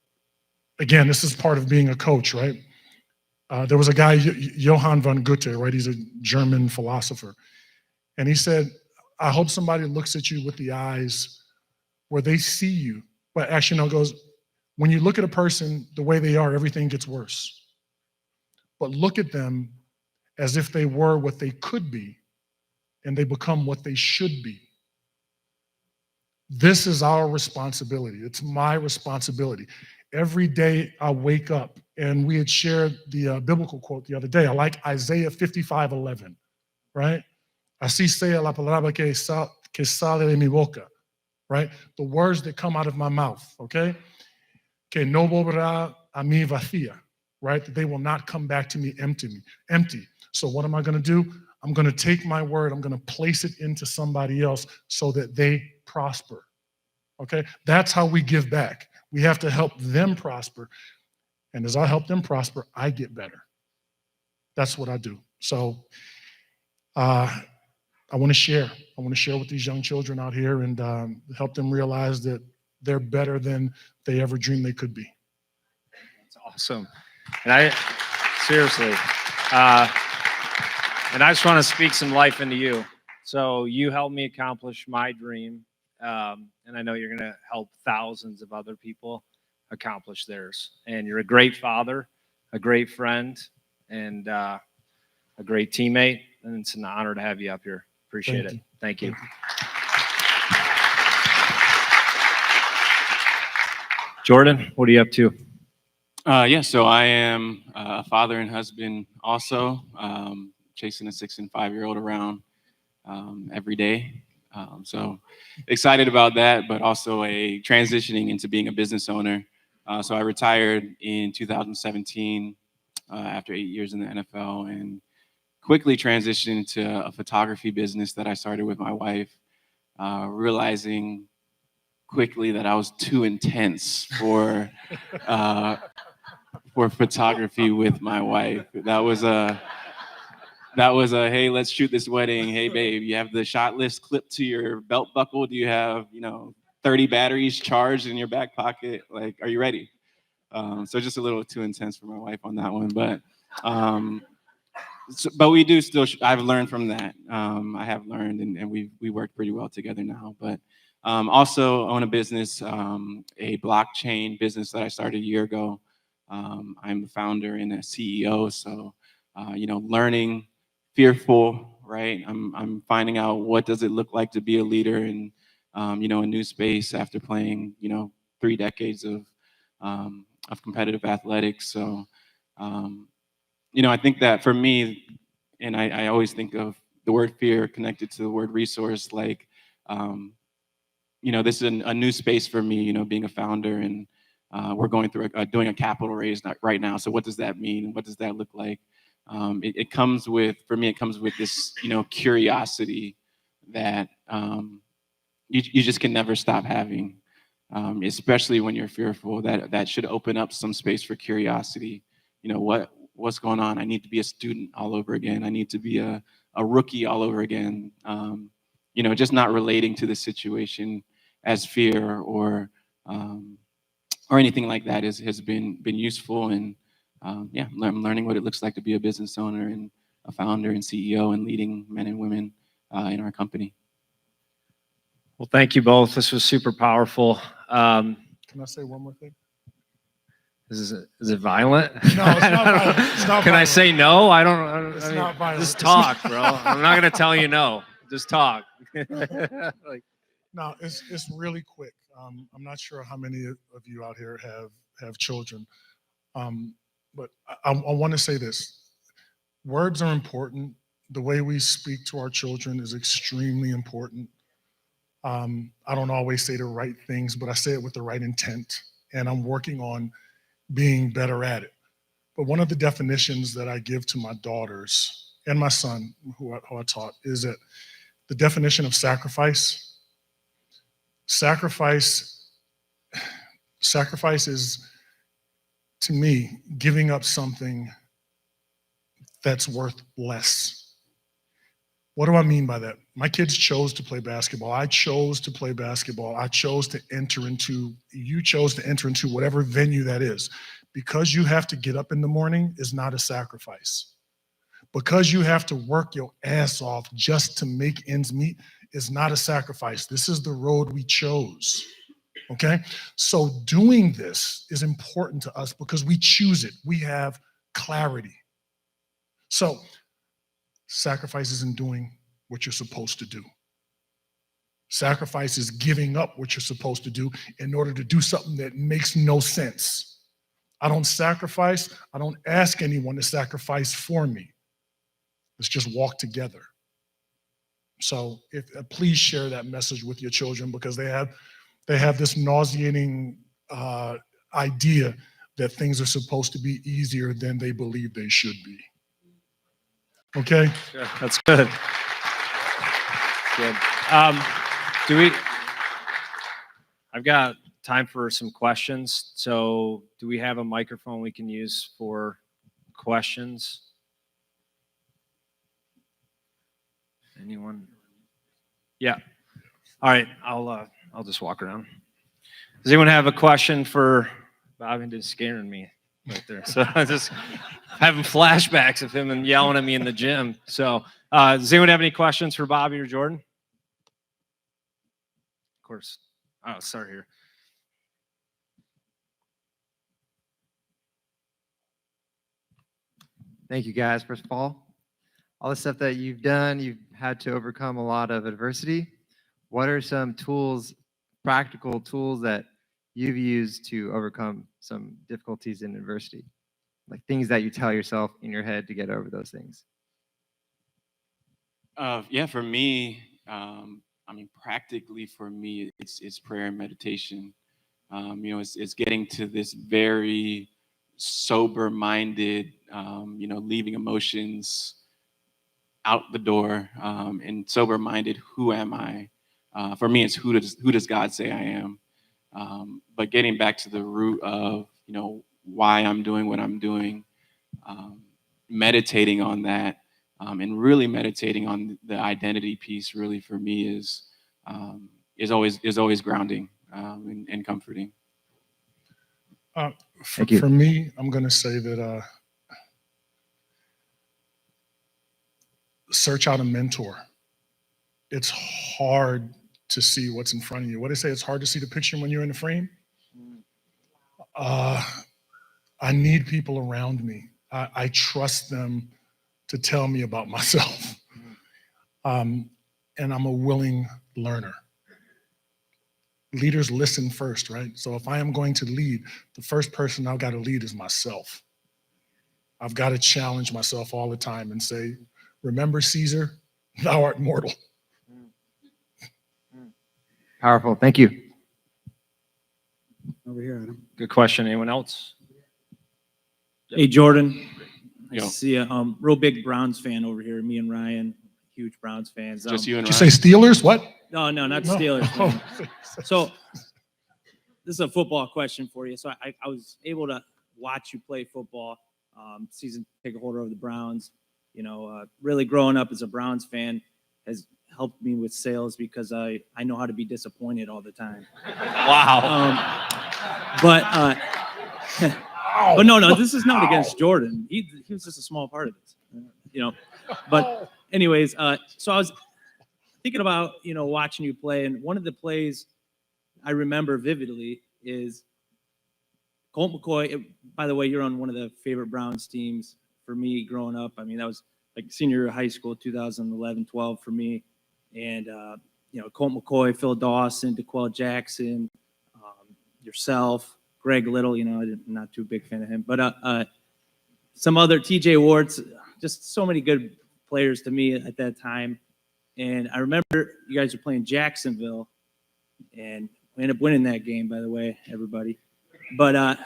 again, this is part of being a coach, right? There was a guy, Johann von Goethe, right? He's a German philosopher. And he said, I hope somebody looks at you with the eyes where they see you. But actually, no, it goes, when you look at a person the way they are, everything gets worse. But look at them as if they were what they could be, and they become what they should be. This is our responsibility. It's my responsibility. Every day I wake up, and we had shared the biblical quote the other day. I like Isaiah 55:11, right? Así sea la palabra que sale de mi boca, right? The words that come out of my mouth, okay? Que no volverá a mí vacía, right? That they will not come back to me empty. So what am I going to do? I'm going to take my word, I'm going to place it into somebody else so that they prosper, okay? That's how we give back. We have to help them prosper. And as I help them prosper, I get better. That's what I do. So I want to share. I want to share with these young children out here and help them realize that they're better than they ever dreamed they could be. It's awesome. And seriously, and I just want to speak some life into you. So you helped me accomplish my dream. And I know you're going to help thousands of other people accomplish theirs. And you're a great father, a great friend, and a great teammate. And it's an honor to have you up here. Appreciate it. Thank you. Jordan, what are you up to? So I am a father and husband also, chasing a 6 and 5-year-old around every day. So excited about that, but also transitioning into being a business owner. So I retired in 2017 after 8 years in the NFL and quickly transitioned into a photography business that I started with my wife, realizing quickly that I was too intense for photography with my wife. That was a hey, let's shoot this wedding. Hey babe, you have the shot list clipped to your belt buckle? Do you have 30 batteries charged in your back pocket? Like, are you ready? So just a little too intense for my wife on that one, but but we do still. I've learned from that. I have learned, and we work pretty well together now. But also own a business, a blockchain business that I started a year ago. I'm the founder and a CEO, so learning, fearful, right? I'm finding out what does it look like to be a leader in a new space after playing 3 decades of competitive athletics. So I think that for me, and I always think of the word fear connected to the word resource, like this is a new space for me, being a founder, and we're going through doing a capital raise right now. So what does that mean? What does that look like? It comes with, for me, it comes with this, curiosity that you just can never stop having, especially when you're fearful. That should open up some space for curiosity. What's going on? I need to be a student all over again. I need to be a rookie all over again. Just not relating to the situation as fear or anything like that has been useful. And I'm learning what it looks like to be a business owner and a founder and CEO and leading men and women in our company. Well, thank you both. This was super powerful. Can I say one more thing? Is it violent? No, it's not violent. It's not Can I violent. say no? I don't. It's not violent. Just talk, bro. I'm not gonna tell you no. Just talk. No, it's really quick. I'm not sure how many of you out here have children, but I want to say this: words are important. The way we speak to our children is extremely important. I don't always say the right things, but I say it with the right intent, and I'm working on being better at it. But one of the definitions that I give to my daughters and my son, who I taught, is that the definition of sacrifice is, to me, giving up something that's worth less. What do I mean by that? My kids chose to play basketball. I chose to play basketball. You chose to enter into whatever venue that is. Because you have to get up in the morning is not a sacrifice. Because you have to work your ass off just to make ends meet is not a sacrifice. This is the road we chose. Okay? So doing this is important to us because we choose it. We have clarity. So sacrifice isn't doing what you're supposed to do. Sacrifice is giving up what you're supposed to do in order to do something that makes no sense. I don't sacrifice. I don't ask anyone to sacrifice for me. Let's just walk together. So please share that message with your children, because they have this nauseating idea that things are supposed to be easier than they believe they should be. Okay? Yeah, that's good. Good. I've got time for some questions. So do we have a microphone we can use for questions? Anyone? Yeah. All right. I'll just walk around. Does anyone have a question for Bobby? Just scaring me. right there. So I just having flashbacks of him and yelling at me in the gym. So does anyone have any questions for Bobby or Jordan? Of course. I'll start here. Thank you, guys. First of all the stuff that you've done, you've had to overcome a lot of adversity. What are some tools, practical tools that you've used to overcome some difficulties in adversity? Like things that you tell yourself in your head to get over those things. Yeah, for me, practically for me, it's prayer and meditation. It's getting to this very sober-minded, leaving emotions out the door, and sober-minded. Who am I? For me, it's who does God say I am? But getting back to the root of why I'm doing what I'm doing, meditating on that, and really meditating on the identity piece. Really, for me, is always grounding, and comforting. Thank you. For me, I'm going to say that search out a mentor. It's hard to see what's in front of you. What they say, it's hard to see the picture when you're in the frame. I need people around me. I trust them to tell me about myself. And I'm a willing learner. Leaders listen first, right? So if I am going to lead, the first person I've got to lead is myself. I've got to challenge myself all the time and say, remember, Caesar, thou art mortal. Powerful. Thank you. Over here, Adam. Good question. Anyone else? Hey, Jordan. I Yo. see a real big Browns fan over here. Me and Ryan, huge Browns fans. Just you and Did you Ryan? say Steelers? What? No, not No. Steelers. Oh. So this is a football question for you. So I was able to watch you play football, season ticket holder of the Browns. Really growing up as a Browns fan has helped me with sales because I know how to be disappointed all the time. Wow. But no, this is not against Jordan. He was just a small part of this, But anyways, so I was thinking about watching you play, and one of the plays I remember vividly is Colt McCoy. By the way, you're on one of the favorite Browns teams for me growing up. I mean, that was like senior year of high school, 2011, 12 for me, and Colt McCoy, Phil Dawson, DeQuell Jackson, yourself. Greg Little, I'm not too big fan of him, but some other TJ Wards, just so many good players to me at that time. And I remember you guys were playing Jacksonville, and we ended up winning that game, by the way, everybody. But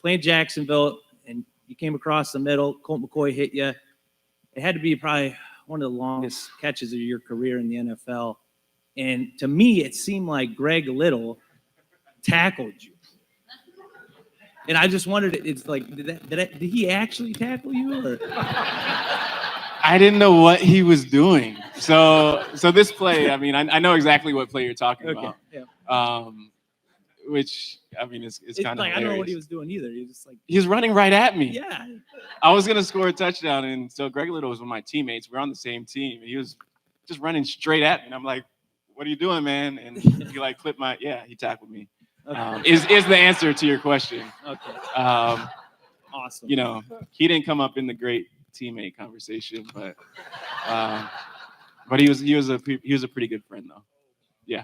playing Jacksonville, and you came across the middle, Colt McCoy hit you. It had to be probably one of the longest catches of your career in the NFL. And to me, it seemed like Greg Little tackled you. And I just wondered, it's like, did he actually tackle you? Or? I didn't know what he was doing. So this play, I know exactly what play you're talking about. Yeah. Which it's kind of like, I don't know what he was doing either. He was just like, he was running right at me. yeah. I was gonna score a touchdown, and so Greg Little was one of my teammates. We're on the same team, and he was just running straight at me. And I'm like, "What are you doing, man?" And he like clipped he tackled me. Okay. Is the answer to your question? Okay. Awesome. He didn't come up in the great teammate conversation, but he was a pretty good friend though. Yeah.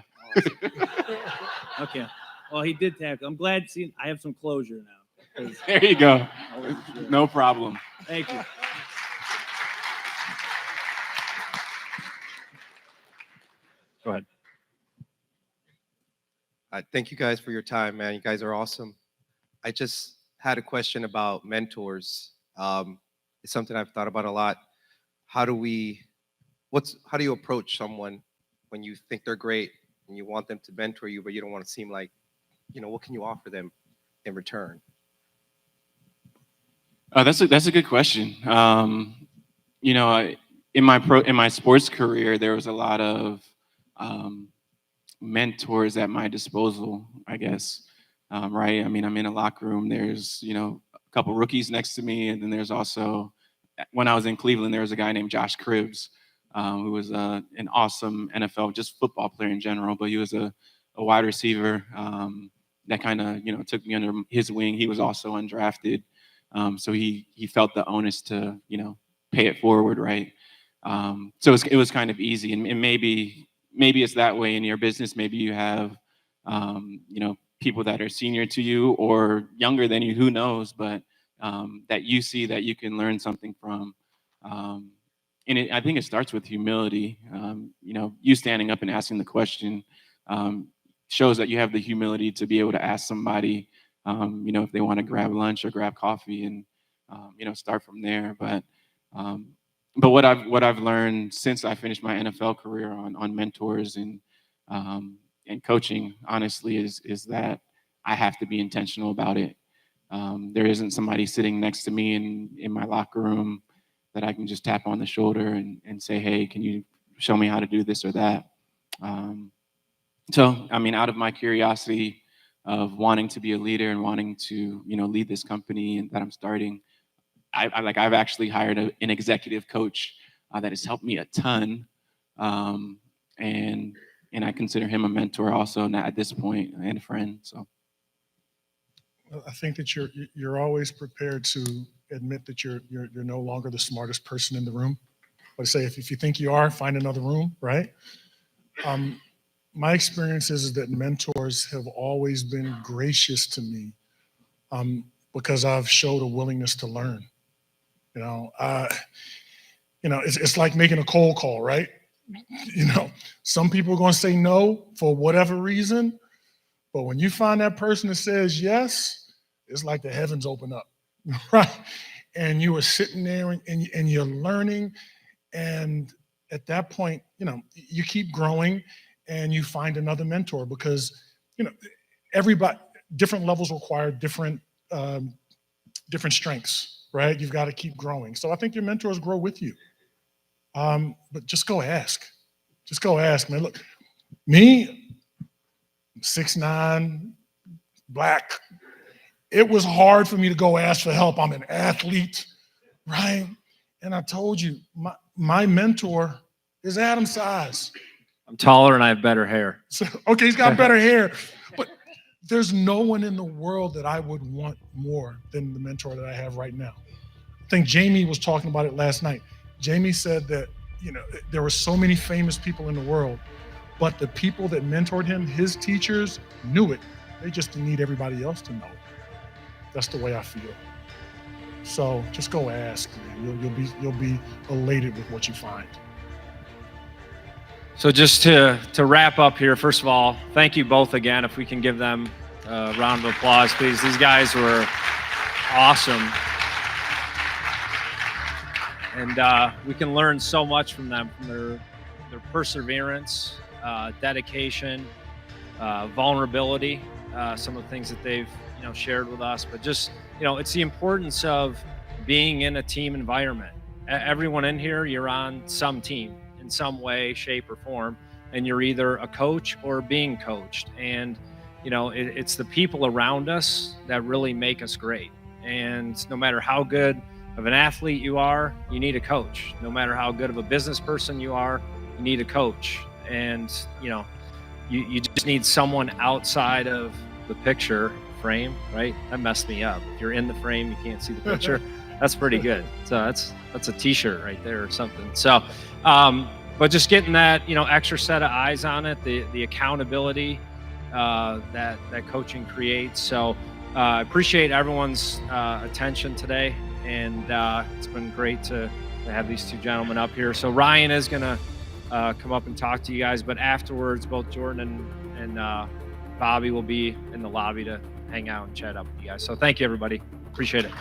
Okay. Well, he did tackle. I'm glad I have some closure now. There you go. I wasn't sure. No problem. Thank you. Go ahead. Thank you guys for your time, man. You guys are awesome. I just had a question about mentors. It's something I've thought about a lot. How do you approach someone when you think they're great and you want them to mentor you, but you don't want to seem like, what can you offer them in return? That's a good question. In my sports career, there was a lot of mentors at my disposal, I guess. Right? I'm in a locker room. There's couple rookies next to me, and then there's also, when I was in Cleveland, there was a guy named Josh Cribbs, who was an awesome NFL, just football player in general, but he was a wide receiver that kind of, took me under his wing. He was also undrafted, so he felt the onus to, pay it forward, right? So it was kind of easy, and maybe it's that way in your business. Maybe you have, people that are senior to you or younger than you, who knows, but that you see that you can learn something from. And I think it starts with humility. You standing up and asking the question shows that you have the humility to be able to ask somebody, if they want to grab lunch or grab coffee, and start from there. But what I've learned since I finished my NFL career on mentors and coaching, honestly, is that I have to be intentional about it. There isn't somebody sitting next to me in my locker room that I can just tap on the shoulder and say, hey, can you show me how to do this or that? So, out of my curiosity of wanting to be a leader and wanting to, lead this company and that I'm starting, I've actually hired an executive coach that has helped me a ton. And I consider him a mentor also now at this point, and a friend. So I think that you're always prepared to admit that you're no longer the smartest person in the room. But say if you think you are, find another room, right? My experience is that mentors have always been gracious to me because I've showed a willingness to learn. It's like making a cold call, right? Some people are going to say no for whatever reason, but when you find that person that says yes, it's like the heavens open up, right? And you are sitting there and you're learning, and at that point, you keep growing and you find another mentor because everybody, different levels require different strengths, right? You've got to keep growing. So I think your mentors grow with you. But just go ask. Just go ask, man. Look, me, 6'9", black. It was hard for me to go ask for help. I'm an athlete, right? And I told you, my mentor is Adam size. I'm taller and I have better hair. So, okay, he's got better hair. But there's no one in the world that I would want more than the mentor that I have right now. I think Jamie was talking about it last night. Jamie said that, there were so many famous people in the world, but the people that mentored him, his teachers, knew it. They just need everybody else to know it. That's the way I feel. So just go ask, man. You'll be elated with what you find. So just to wrap up here, first of all, thank you both again. If we can give them a round of applause, please. These guys were awesome. And we can learn so much from them, from their perseverance, dedication, vulnerability, some of the things that they've shared with us. But just it's the importance of being in a team environment. Everyone in here, you're on some team in some way, shape, or form, and you're either a coach or being coached. And it's the people around us that really make us great. And no matter how good of an athlete you are, you need a coach. No matter how good of a business person you are, you need a coach. And you just need someone outside of the picture frame, right? That messed me up. If you're in the frame, you can't see the picture. That's pretty good. So that's a t-shirt right there or something. So but just getting that extra set of eyes on it, the accountability that coaching creates. So appreciate everyone's attention today. And it's been great to have these two gentlemen up here. So Ryan is going to come up and talk to you guys, but afterwards, both Jordan and Bobby will be in the lobby to hang out and chat up with you guys. So thank you, everybody. Appreciate it.